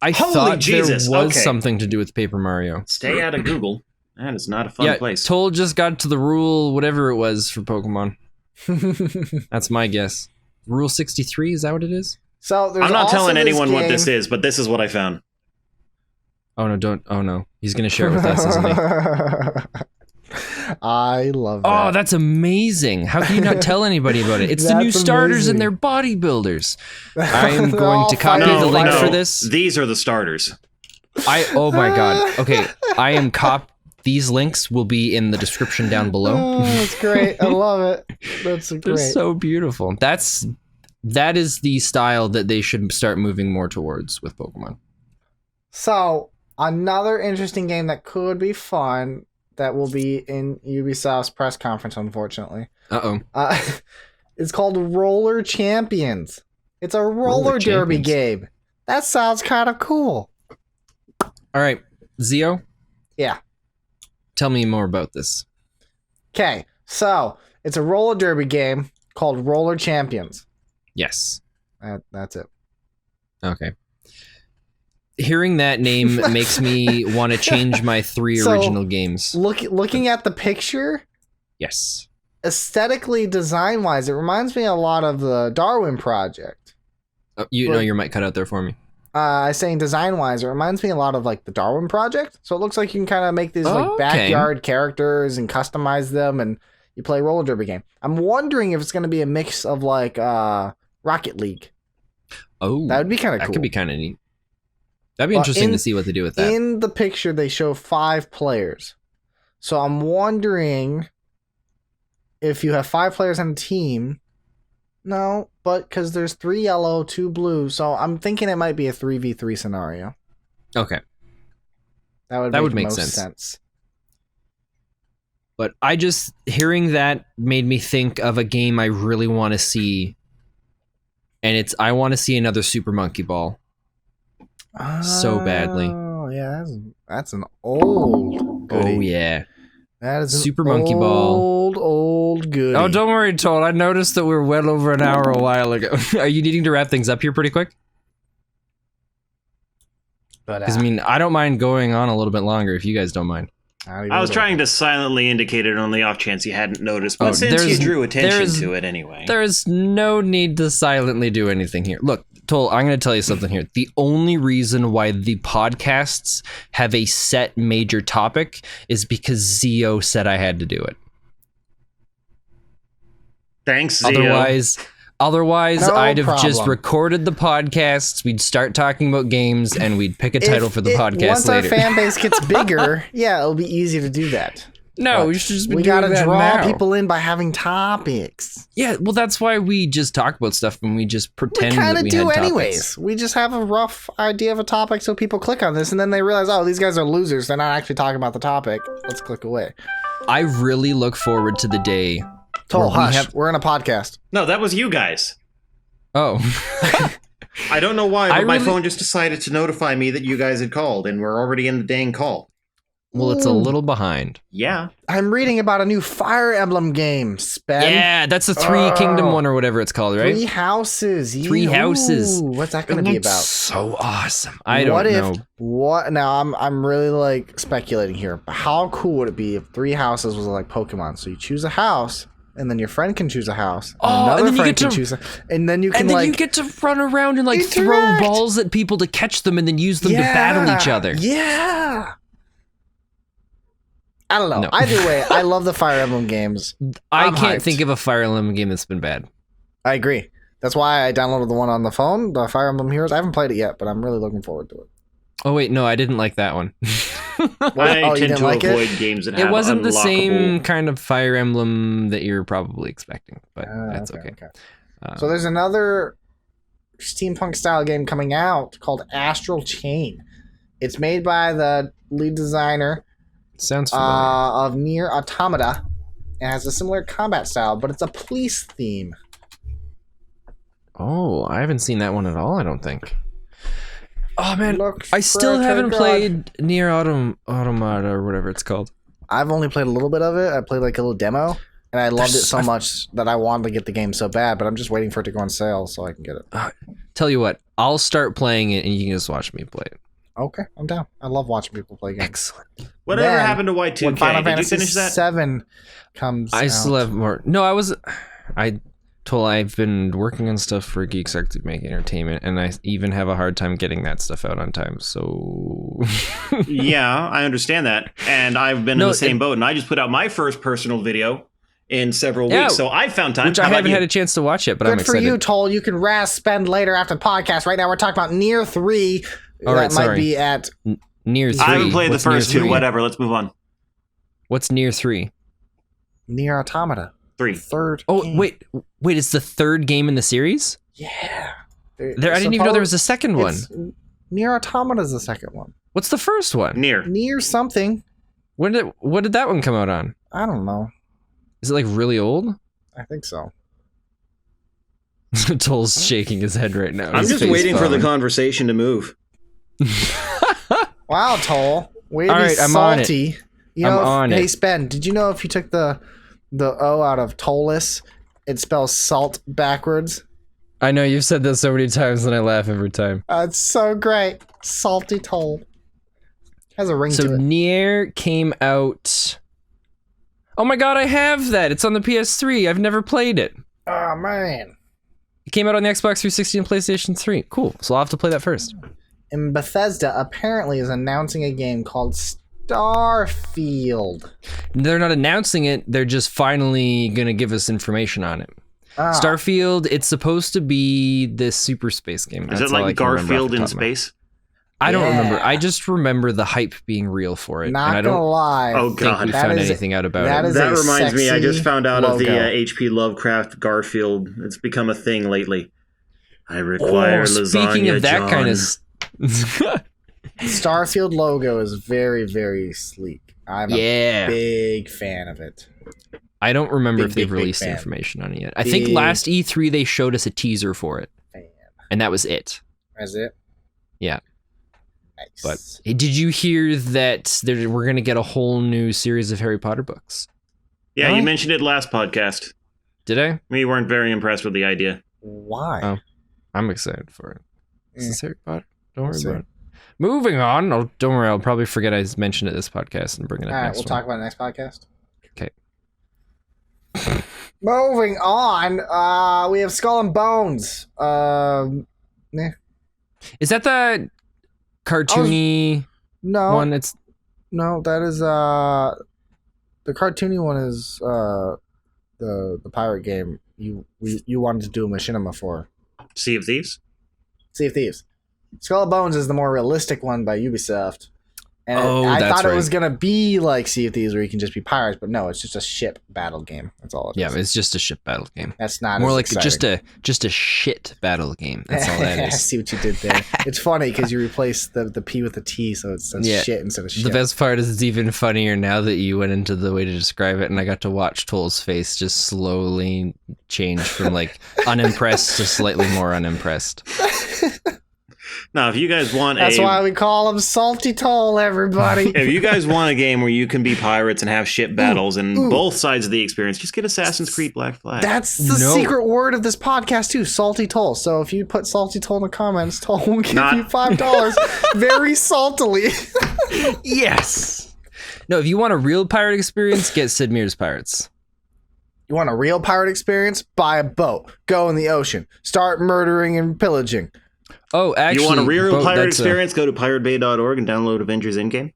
I thought there was something to do with Paper Mario.
Stay out of Google. That is not a fun place.
Toll just got to the rule, whatever it was for Pokemon. That's my guess. Rule 63, is that what it is?
So
I'm not telling anyone what this is, but this is what I found.
Oh no, don't. Oh no. He's going to share it with us, isn't he?
I love that.
Oh, that's amazing. How can you not tell anybody about it? It's the new starters and their bodybuilders. I am going to copy the link for this.
These are the starters.
Oh my god. Okay, I am These links will be in the description down below.
Oh, that's great. I love it. That's great.
They're so beautiful. That is the style that they should start moving more towards with Pokemon.
So, another interesting game that could be fun that will be in Ubisoft's press conference, unfortunately. It's called Roller Champions. It's a roller derby game. That sounds kind of cool.
All right, Zio?
Yeah.
Tell me more about this.
Okay, so it's a roller derby game called Roller Champions.
Yes.
That's it.
Okay. Hearing that name makes me want to change my 3 original games.
Looking at the picture,
yes.
Aesthetically, design-wise, it reminds me a lot of the Darwin Project.
Your mic cut out there for me.
I was saying design-wise, it reminds me a lot of the Darwin Project. So it looks like you can kind of make these backyard characters and customize them, and you play a roller derby game. I'm wondering if it's going to be a mix of Rocket League.
Oh,
that would be kind of cool.
That could be kind of neat. That'd be interesting to see what they do with that.
In the picture, they show 5 players. So I'm wondering if you have 5 players on a team. No, but because there's 3 yellow, 2 blue. So I'm thinking it might be a 3v3 scenario.
Okay.
That would make sense.
But hearing that made me think of a game I really want to see. And I want to see another Super Monkey Ball. So badly.
Oh, yeah. That's an old goodie.
Oh, yeah.
That is
Super Monkey Ball.
Old goodie.
Oh, don't worry, Toll. I noticed that we were well over an hour a while ago. Are you needing to wrap things up here pretty quick? Because, I don't mind going on a little bit longer if you guys don't mind.
I was trying to silently indicate it on the off chance you hadn't noticed, but since you drew attention to it anyway.
There's no need to silently do anything here. Look, Toll, I'm going to tell you something here. The only reason why the podcasts have a set major topic is because Zio said I had to do it.
Thanks, Zio.
Otherwise,
No
I'd have just
problem.
recorded the podcasts, we'd start talking about games, and we'd pick a title for the podcast
once
later.
Once our fan base gets bigger, yeah, it'll be easy to do that.
No,
But
we should just be
we
doing
gotta
that
draw
now.
people in by having topics.
Yeah, well, that's why we just talk about stuff and we just pretend
We
that
kind of
we
do
had topics.
anyways. We just have a rough idea of a topic so people click on this and then they realize, oh, these guys are losers. They're not actually talking about the topic. Let's click away.
I really look forward to the day.
Total
where we
hush. We're in a podcast.
No, that was you guys.
Oh.
I don't know why, but my
really-
phone just decided to notify me that you guys had called, and we're already in the dang call.
Well, it's a little behind.
Yeah.
I'm reading about a new Fire Emblem game, Spen.
Yeah, that's the Three Kingdom one or whatever it's called, right?
3 houses.
Three houses.
What's that going to be about?
So awesome. I don't know.
What now? I'm really like speculating here. But how cool would it be if 3 houses was like Pokemon? So you choose a house, and then your friend can choose a house. And another friend can choose and then you can
you get to run around and like throw balls at people to catch them and then use them to battle each other.
Yeah. I don't know.
No.
Either way, I love the Fire Emblem games.
I
I'm
can't
hyped.
think of a Fire Emblem game that's been bad.
I agree. That's why I downloaded the one on the phone, the Fire Emblem Heroes. I haven't played it yet, but I'm really looking forward to it.
Oh wait, no, I didn't like that one.
I
you
tend
didn't
to
like it?
avoid games that have
It wasn't the
unlockable-
same kind of Fire Emblem that you're probably expecting, but that's okay.
So there's another steampunk style game coming out called Astral Chain. It's made by the lead designer
Sounds familiar.
of Nier Automata and has a similar combat style, but it's a police theme.
Oh, I haven't seen that one at all, I don't think. Oh man,
Looks
I still
pretty
haven't
good.
played Nier Automata or whatever it's called.
I've only played a little bit of it. I played like a little demo, and I loved it so much that I wanted to get the game so bad, but I'm just waiting for it to go on sale so I can get it.
Tell you what, I'll start playing it and you can just watch me play it.
Okay, I'm down. I love watching people play games.
Excellent.
Whatever
Then,
happened to
When
Y2K?
Final
Did you
Fantasy
finish that?
7 comes
I
out.
still have more. No, I've been working on stuff for Geeks to make entertainment, and I even have a hard time getting that stuff out on time. So
Yeah, I understand that. And I've been in the same boat, and I just put out my first personal video in several weeks, so I found time.
Which I haven't had a chance to watch yet, but I'm
Good
excited.
for you, Toll. You can spend later after the podcast. Right now, we're talking about Nier 3.
All right,
that might
sorry.
be at
Nier 3.
I haven't played
What's
the first
Nier
two.
3?
Whatever. Let's move on.
What's Nier 3?
Nier Automata.
3.
Third.
Oh,
game.
wait, it's the third game in the series?
Yeah.
I didn't even know there was a second one.
Nier Automata is the second one.
What's the first one?
Nier something.
What did that one come out on?
I don't know.
Is it like really old?
I think so.
Toll's shaking his head right now.
I'm
His
just
face
waiting for the
falling.
conversation to move.
Wow, Toll. Way to
All
be
right, I'm on it.
salty. You know,
I'm on
hey,
it.
Spen, did you know if you took the O out of Tollis, it spells salt backwards?
I know you've said that so many times and I laugh every time.
It's so great. Salty Toll. Has a ring
So
to it.
Nier came out. Oh my god, I have that. It's on the PS3. I've never played it.
Oh, man.
It came out on the Xbox 360 and PlayStation 3. Cool. So I'll have to play that first.
And Bethesda apparently is announcing a game called Starfield.
They're not announcing it. They're just finally going to give us information on it. Starfield, it's supposed to be this super space game.
Is
That's
it
all I
like
can remember off
Garfield
the
in
top of my-
space?
I don't remember. I just remember the hype being real for it.
Not
and I don't
gonna lie.
Oh
think
god,
we found anything out about it.
that reminds me. I just found out of the
logo.
H.P. Lovecraft Garfield. It's become a thing lately. I require lasagna.
Speaking of that
John.
kind of.
Starfield logo is very, very sleek. I'm a big fan of it.
I don't remember
Big,
if they've
big, big
released
fan.
information on it yet. I think last E3 they showed us a teaser for it, and that was it.
Is it?
Yeah.
Nice.
But hey, did you hear that we're going to get a whole new series of Harry Potter books?
Yeah,
Really?
you mentioned it last podcast.
Did I?
We weren't very impressed with the idea.
Why?
Oh. I'm excited for it. Is this Harry Potter? Don't worry
see.
about it. Moving on. Oh, don't worry. I'll probably forget I mentioned it this podcast and bring it up
All right,
next
we'll
one.
talk about it next podcast.
Okay.
Moving on, we have Skull and Bones.
Is that the cartoony
No,
one? It's
no, that is the cartoony one is the pirate game you wanted to do a machinima for.
Sea of Thieves?
Sea of Thieves. Skull and Bones is the more realistic one by Ubisoft. And I
that's
thought it
right.
was going to be like Sea of Thieves where you can just be pirates, but no, it's just a ship battle game. That's all it is.
yeah, it's just a ship battle game.
That's not
More
as
like
exciting.
just a shit battle game. That's all that
I
is.
see what you did there. It's funny because you replace the P with the T, so it says
Yeah.
shit instead of shit.
The best part is it's even funnier now that you went into the way to describe it, and I got to watch Toll's face just slowly change from like unimpressed to slightly more unimpressed.
Now, if you guys want
That's why we call him Salty Toll, everybody.
if you guys want a game where you can be pirates and have ship battles and both sides of the experience, just get Assassin's Creed Black Flag.
That's the secret word of this podcast too, Salty Toll. So if you put Salty Toll in the comments, Toll will give you $5 very saltily.
Yes. No, if you want a real pirate experience, get Sid Meier's Pirates.
You want a real pirate experience? Buy a boat. Go in the ocean. Start murdering and pillaging.
Oh, actually,
you want a real pirate
that's
experience? Go to piratebay.org and download Avengers Endgame.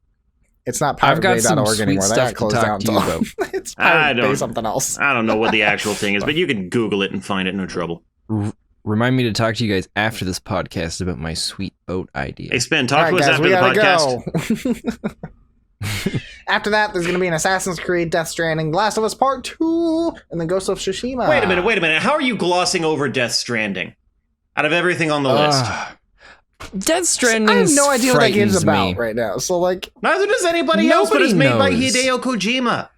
It's not
I've got some
piratebay.org
sweet
anymore. That
stuff
got
to
closed
talk
down.
to you about.
It's Pirate Bay
don't-
something else.
I don't know what the actual thing is, but you can Google it and find it, no trouble.
Remind me to talk to you guys after this podcast about my sweet boat idea.
Hey, Spin, talk
All
to
right,
us
guys,
after
we
the
gotta
podcast.
go. After that, there's going to be an Assassin's Creed, Death Stranding, Last of Us Part 2, and then Ghost of Tsushima.
Wait a minute. How are you glossing over Death Stranding? Out of everything on the list.
Death Stranding.
I have no idea what that game's about
me.
right now. So, like,
Neither does anybody else, but it's
Nobody
made by
knows.
Hideo Kojima.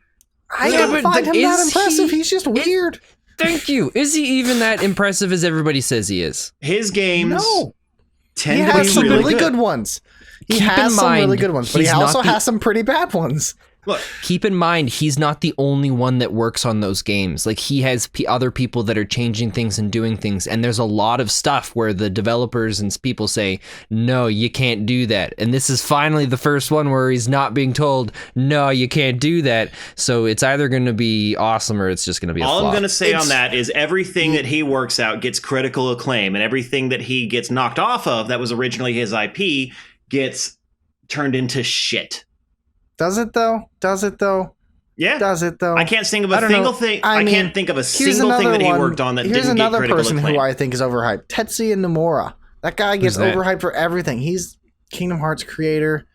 I
Yeah,
don't
but
find him that
is
impressive.
he-
He's just weird.
Thank you. Is he even that impressive as everybody says he is?
His games
No. He
tend to
has
be
some
really
good ones. He
Keep in
has some really
mind,
good ones, but he
he's not
also
the-
has some pretty bad ones.
Look,
Keep in mind, he's not the only one that works on those games. Like, he has other people that are changing things and doing things. And there's a lot of stuff where the developers and people say, no, you can't do that. And this is finally the first one where he's not being told, no, you can't do that. So it's either going to be awesome or it's just going to be a
all
flop.
I'm going to say on that is everything that he works out gets critical acclaim, and everything that he gets knocked off of that was originally his IP gets turned into shit.
Does it though?
Yeah.
Does it though?
I can't think of a
I don't
single
know.
thing.
I
I
mean,
can't think of a
Here's
single thing
another
that he
one.
worked on that
Here's
didn't get
another
critical
person
acclaim.
who I think is overhyped. Tetsuya Nomura. That guy gets
that?
overhyped for everything. He's Kingdom Hearts creator,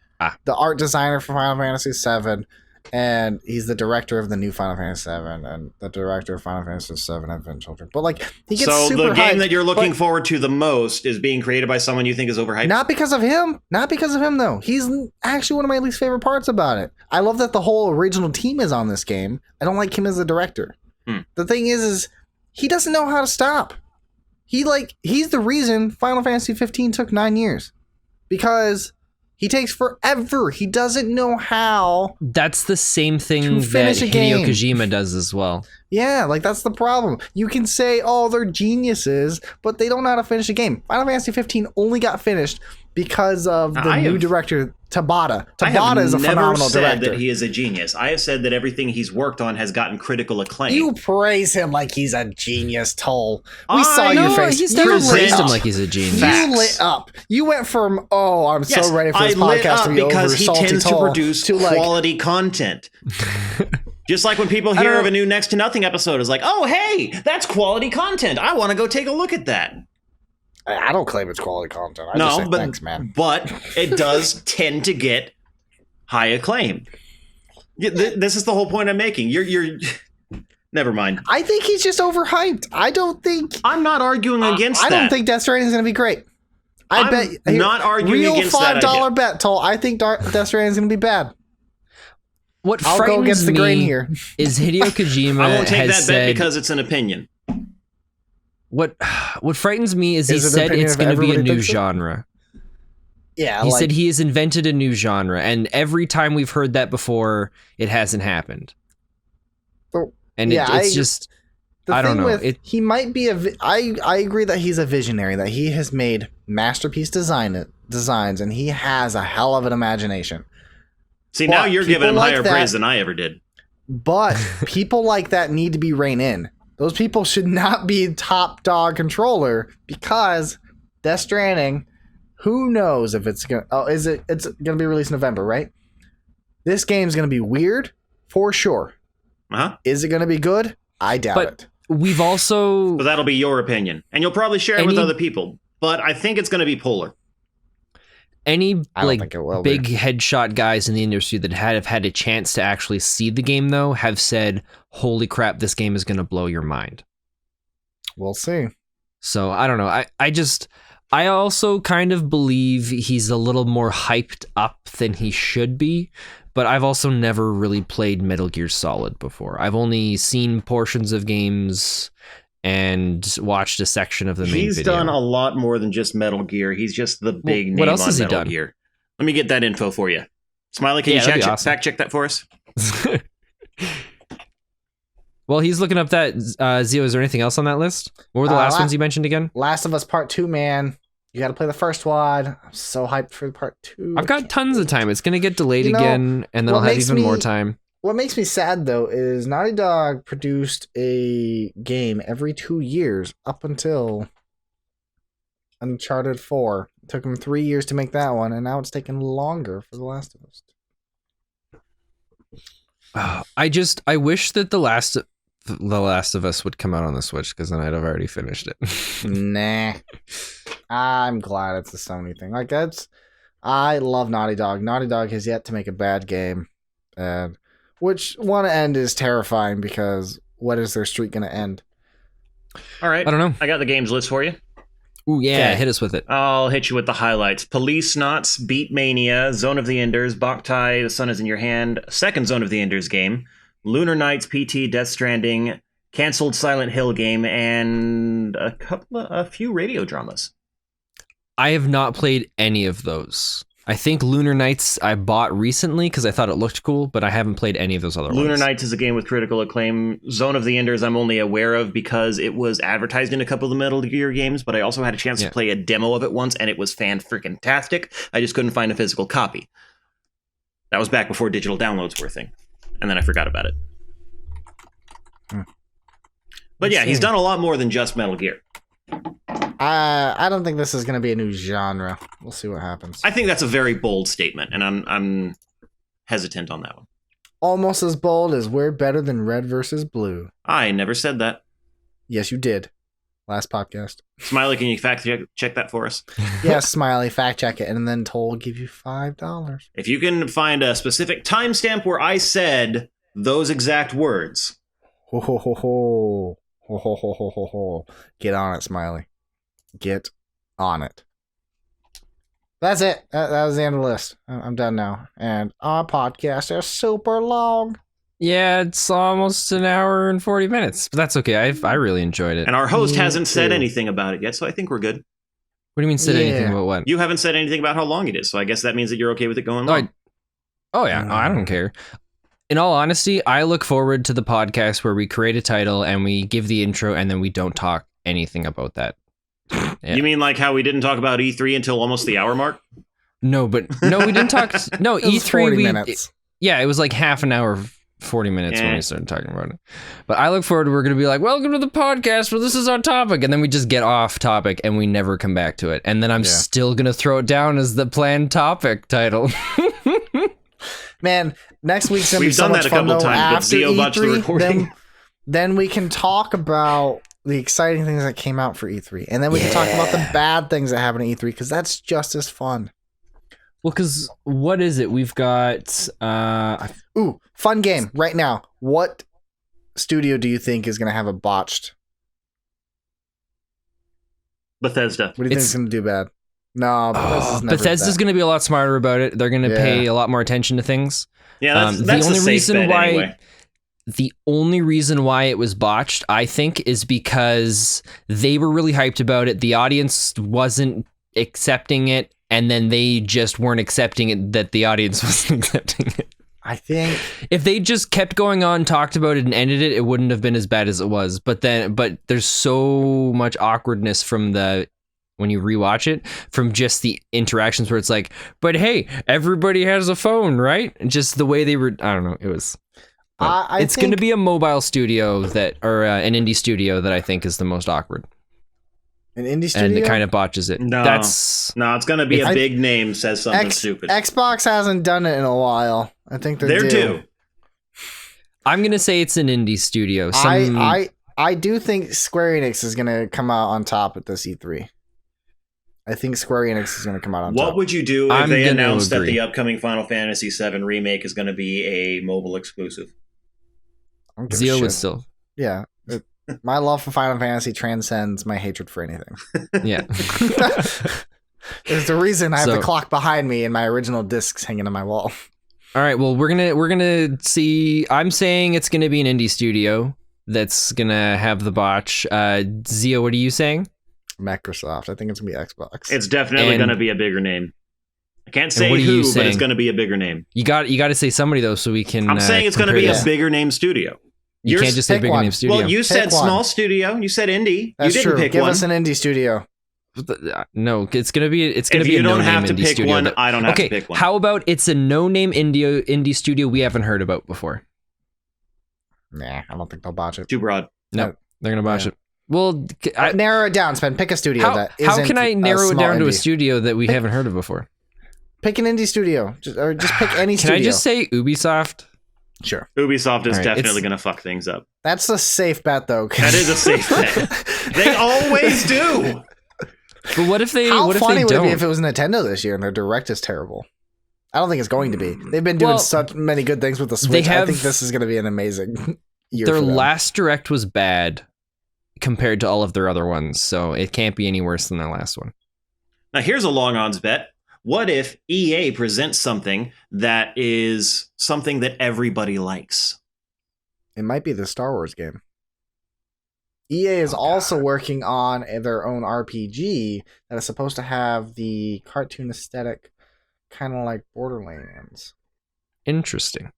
the art designer for Final Fantasy VII, and he's the director of the new Final Fantasy VII and the director of Final Fantasy VII Advent Children. But like, he gets
So
super
the game
hyped,
that you're looking
but
forward to the most is being created by someone you think is overhyped.
not because of him. Not because of him though. He's actually one of my least favorite parts about it. I love that the whole original team is on this game. I don't like him as a director. The thing is he doesn't know how to stop. He's the reason Final Fantasy 15 took 9 years. Because he takes forever. He doesn't know how.
That's the same thing
To
that
finish a
Hideo
game.
Kojima does as well.
Yeah, like that's the problem. You can say, oh, they're geniuses, but they don't know how to finish a game. Final Fantasy 15 only got finished because of the new director, Tabata. Tabata is a phenomenal
said
director.
that he is a genius. I have said that everything he's worked on has gotten critical acclaim.
You praise him like he's a genius, Toll. We saw your
No,
face.
he's
You
never
lit
praised him
up.
like he's a genius.
Facts.
You lit up. You went from, I'm
Yes,
so ready for this
I lit
podcast
up
to be
because
over,
he
Salty
tends to
Toll,
produce
to like,
quality content. Just like when people hear of a new Next to Nothing episode, it's like, oh, hey, that's quality content. I want to go take a look at that.
I don't claim it's quality content. I just say thanks, man.
But it does tend to get high acclaim. This is the whole point I'm making. You're never mind.
I think he's just overhyped.
I'm not arguing against that.
I don't think Death Stranding is going to be great. I'm bet
not arguing against that.
Real $5 bet, Toll. I think Death Stranding is going to be bad.
What
I'll go against the grain here.
Is Hideo Kojima
I won't take that
said,
bet because it's an opinion.
What frightens me is he said it's going to be a new genre.
Yeah,
he said he has invented a new genre, and every time we've heard that before, it hasn't happened. And it's just, I don't know.
He might be I agree that he's a visionary, that he has made masterpiece designs, and he has a hell of an imagination.
See, now you're giving him higher praise than I ever did.
But people like that need to be reined in. Those people should not be top dog controller, because Death Stranding, who knows if it's gonna? Oh, it's gonna be released in November, right? This game's gonna be weird for sure. Is it gonna be good? I doubt it.
We've also,
but that'll be your opinion, and you'll probably share it with other people. But I think it's gonna be polar.
Any big headshot guys in the industry that have had a chance to actually see the game, though, have said, "Holy crap, this game is gonna blow your mind."
We'll see.
So I don't know. I also kind of believe he's a little more hyped up than he should be, but I've also never really played Metal Gear Solid before. I've only seen portions of games and watched a section of the main video.
He's done a lot more than just Metal Gear. He's just the big name on Metal Gear. Let me get that info for you. Smiley, can you fact check that for us?
Well, he's looking up that. Zio, is there anything else on that list? What were the last ones you mentioned again?
Last of Us Part 2, man. You got to play the first one. I'm so hyped for Part 2.
I've got tons of time. It's going to get delayed again, and then I'll have even more time.
What makes me sad, though, is Naughty Dog produced a game every 2 years up until Uncharted 4. It took them 3 years to make that one, and now it's taken longer for The Last of Us.
I wish that The Last of Us would come out on the Switch, because then I'd have already finished it.
Nah. I'm glad it's a Sony thing. I love Naughty Dog. Naughty Dog has yet to make a bad game. And which one end is terrifying, because what is their streak going to end?
All right.
I don't know.
I got the games list for you.
Ooh, yeah. Hit us with it.
I'll hit you with the highlights. Police Knots, Beat Mania, Zone of the Enders, Boktai, The Sun is in Your Hand, second Zone of the Enders game, Lunar Nights, PT, Death Stranding, canceled Silent Hill game, and a few radio dramas.
I have not played any of those. I think Lunar Nights I bought recently because I thought it looked cool, but I haven't played any of those other ones.
Lunar Nights is a game with critical acclaim. Zone of the Enders I'm only aware of because it was advertised in a couple of the Metal Gear games, but I also had a chance to play a demo of it once, and it was fan-freaking-tastic. I just couldn't find a physical copy. That was back before digital downloads were a thing, and then I forgot about it. But yeah, he's done a lot more than just Metal Gear.
I don't think this is going to be a new genre. We'll see what happens.
I think that's a very bold statement, and I'm hesitant on that one.
Almost as bold as we're better than Red versus Blue.
I never said that.
Yes, you did. Last podcast.
Smiley, can you fact check that for us?
Yes, Smiley, fact check it, and then Toll will give you $5.
If you can find a specific timestamp where I said those exact words.
Ho, ho, ho, ho. Ho, ho, ho, ho, ho, ho. Get on it, Smiley. Get on it. That's it. That was the end of the list. I'm done now. And our podcast is super long.
Yeah, it's almost an hour and 40 minutes. But that's okay. I really enjoyed it.
And our host hasn't said anything about it yet, so I think we're good.
What do you mean said anything about what?
You haven't said anything about how long it is, so I guess that means that you're okay with it going long.
I don't care. In all honesty, I look forward to the podcast where we create a title and we give the intro and then we don't talk anything about that. Yeah.
You mean like how we didn't talk about E3 until almost the hour mark?
No, we didn't talk. No, E3.
40 minutes.
It was like half an hour, 40 minutes when we started talking about it. But I look forward to we're going to be like, welcome to the podcast where this is our topic. And then we just get off topic and we never come back to it. And then I'm still going to throw it down as the planned topic title.
Man, next week's going to be so much fun, though. After E3, then we can talk about the exciting things that came out for E3, and then we can talk about the bad things that happened at E3 because that's just as fun.
Well, because what is it? We've got
fun game right now. What studio do you think is going to have a botched?
Bethesda.
What do you think is going to do bad? No,
Bethesda's going to be a lot smarter about it. They're going to pay a lot more attention to things.
Yeah, that's the only reason why. Anyway.
The only reason why it was botched, I think, is because they were really hyped about it. The audience wasn't accepting it, and then they just weren't accepting it that the audience wasn't accepting it.
I think
if they just kept going on, talked about it, and ended it, it wouldn't have been as bad as it was. But there's so much awkwardness from when you rewatch it, from just the interactions where it's like, but hey, everybody has a phone, right? And just the way they were, I don't know, it was... it's going to be a mobile studio or an indie studio that I think is the most awkward.
An indie studio?
And it kind of botches it.
No, it's going to be a big name says something stupid.
Xbox hasn't done it in a while. I think they're due.
I'm going to say it's an indie studio.
I do think Square Enix is going to come out on top at this E3. I think Square Enix is going to come out on top.
What would you do if they announced that the upcoming Final Fantasy VII Remake is going to be a mobile exclusive?
Zio would still.
Yeah. My love for Final Fantasy transcends my hatred for anything.
Yeah.
There's the reason I have the clock behind me and my original discs hanging on my wall.
All right, well, we're gonna see. I'm saying it's gonna be an indie studio that's gonna have the botch. Zio, what are you saying?
Microsoft. I think it's gonna be Xbox.
It's definitely gonna be a bigger name. I can't say who, but it's gonna be a bigger name.
You got to say somebody though, so we can.
I'm saying it's gonna be a bigger name studio.
You can't just say bigger name studio.
Well, you said small studio. You said indie.
That's
you didn't
true.
pick
Give
one.
us an indie studio.
No, it's gonna be. It's gonna
if
be.
You
a
don't have to
indie
pick
studio
one. I don't have to pick one.
How about it's a no-name indie studio we haven't heard about before?
Nah, I don't think they'll botch it.
Too broad.
No, they're gonna botch it. Well,
narrow it down, Spen. Pick a studio that isn't.
How can I narrow it down
indie.
to a studio that we haven't heard of before?
Pick an indie studio, or just pick any studio.
Can I just say Ubisoft?
Sure.
Ubisoft is definitely going to fuck things up.
That's a safe bet, though.
That is a safe bet. They always do.
But what if they?
How
what if
funny
they
would
don't?
it be if it was Nintendo this year and their Direct is terrible? I don't think it's going to be. They've been doing such many good things with the Switch. I think this is going to be an amazing year.
Their
for them.
last Direct was bad compared to all of their other ones, so it can't be any worse than their last one.
Now, here's a long odds bet. What if EA presents something that is something that everybody likes?
It might be the Star Wars game. EA is also working on their own RPG that is supposed to have the cartoon aesthetic, kind of like Borderlands.
Interesting.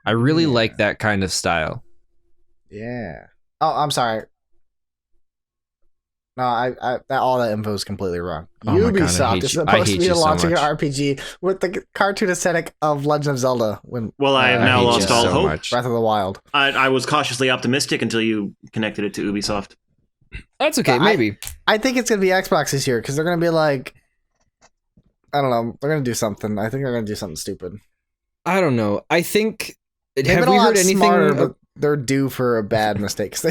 I really like that kind of style.
Yeah. Oh, I'm sorry. No, all that info is completely wrong.
Oh
Ubisoft is supposed to be launching an RPG with the cartoon aesthetic of Legend of Zelda.
Well, I have now lost all hope.
Breath of the Wild.
I was cautiously optimistic until you connected it to Ubisoft.
That's okay, maybe.
I think it's going to be Xbox this year because they're going to be like, I don't know, they're going to do something. I think they're going to do something stupid.
I don't know. I think...
Have we heard anything... Smarter, but they're due for a bad mistake because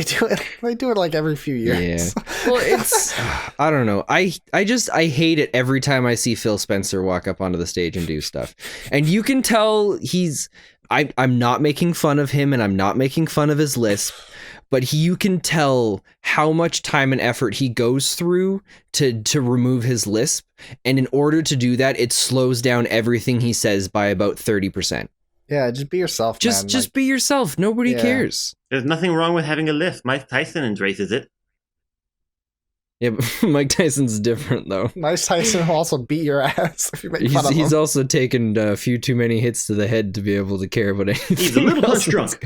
they do it like every few years.
Yeah. Well, it's I don't know. I hate it every time I see Phil Spencer walk up onto the stage and do stuff. And you can tell I'm not making fun of him and I'm not making fun of his lisp, but you can tell how much time and effort he goes through to remove his lisp, and in order to do that, it slows down everything he says by about 30%.
Yeah, just be yourself, man.
Just be yourself. Nobody cares.
There's nothing wrong with having a lisp. Mike Tyson embraces it.
Yeah, but Mike Tyson's different, though.
Mike Tyson will also beat your ass if you make fun of him.
He's also taken a few too many hits to the head to be able to care about anything.
He's a little punch drunk.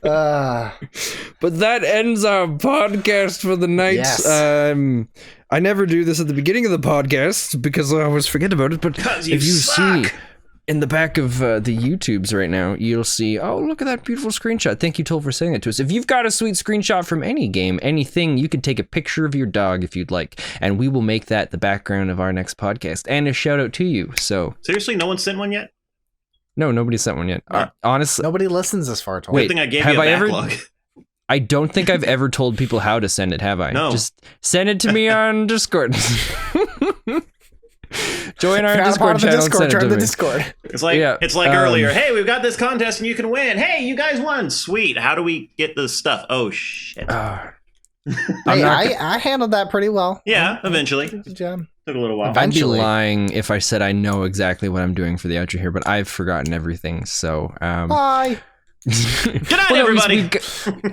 But that ends our podcast for the night.
Yes.
I never do this at the beginning of the podcast because I always forget about it. But if you see... in the back of the YouTubes right now, you'll see, oh, look at that beautiful screenshot. Thank you, Toll, for saying it to us. If you've got a sweet screenshot from any game, anything, you can take a picture of your dog if you'd like, and we will make that the background of our next podcast. And a shout out to you. So
seriously, no one sent one yet?
No, nobody sent one yet. Honestly,
nobody listens this far.
Wait, I think I gave you a backlog.
I don't think I've ever told people how to send it, have I?
No.
Just send it to me on Discord. Join our Discord channel.
Join the Discord.
It's like earlier. Hey, we've got this contest and you can win. Hey, you guys won. Sweet. How do we get this stuff? Oh shit.
I handled that pretty well.
Yeah, eventually.
Good job.
Took a little while.
I'd be lying if I said I know exactly what I'm doing for the outro here, but I've forgotten everything. So
bye.
Good night, everybody.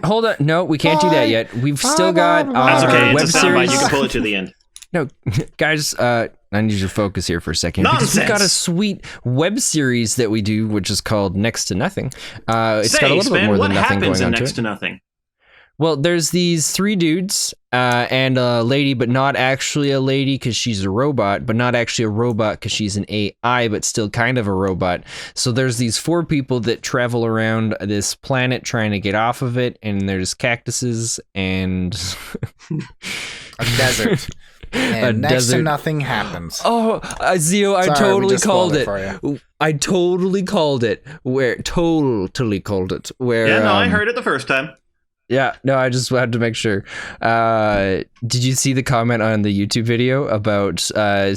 Hold on. No, we can't do that yet. We've still got
That's okay.
web
It's a soundbite.
series.
You can pull it to the end.
No, guys, I need you to focus here for a second.
Nonsense.
Because we've got a sweet web series that we do, which is called Next to Nothing. It's got a little bit more than nothing going on to
Next
it.
to Nothing?
Well, there's these 3 dudes and a lady, but not actually a lady because she's a robot, but not actually a robot because she's an AI, but still kind of a robot. So there's these 4 people that travel around this planet trying to get off of it, and there's cactuses and
a desert. And next to nothing happens.
Oh, Zio, I totally called it. I totally called it. Totally called it.
Yeah, no, I heard it the first time.
Yeah, no, I just had to make sure. Did you see the comment on the YouTube video about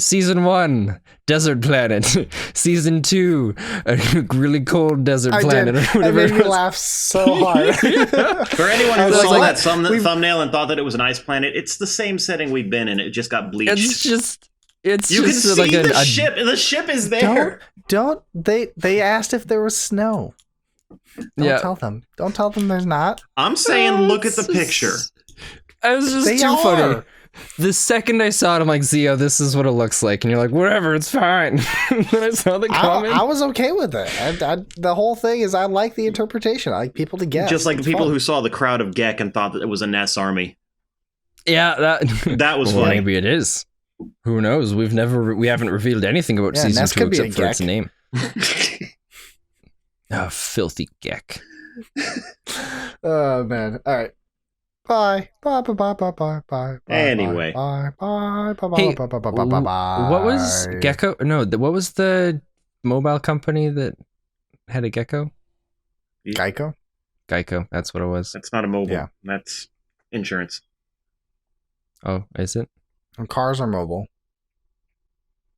season 1, desert planet, season 2, a really cold desert planet?
It made me laugh so hard.
For anyone who saw that thumbnail and thought that it was an ice planet, it's the same setting we've been in. It just got bleached.
It's
you
just
can see
like
the ship. The ship is there.
They asked if there was snow. Don't tell them. Don't tell them there's not.
I'm saying look at the picture.
It was just too funny. The second I saw it, I'm like, Zio, this is what it looks like. And you're like, whatever, it's fine. Then I saw the comment.
I was okay with it. The whole thing is I like the interpretation. I like people to guess.
Just like the people who saw the crowd of Gek and thought that it was a Ness army.
Yeah, that
was funny.
Maybe it is. Who knows? We haven't revealed anything about season
Ness
2 except for its name. Oh, filthy Gek.
Oh man. All right. Bye. Bye. Bye. Bye. Bye. Bye.
Anyway.
Bye. Bye. Bye.
Hey,
Bye. Bye. Bye. Bye. Bye.
What was Gecko? No, what was the mobile company that had a gecko?
Geico.
Geico. That's what it was.
That's not a mobile.
Yeah.
That's insurance.
Oh, is it?
And cars are mobile.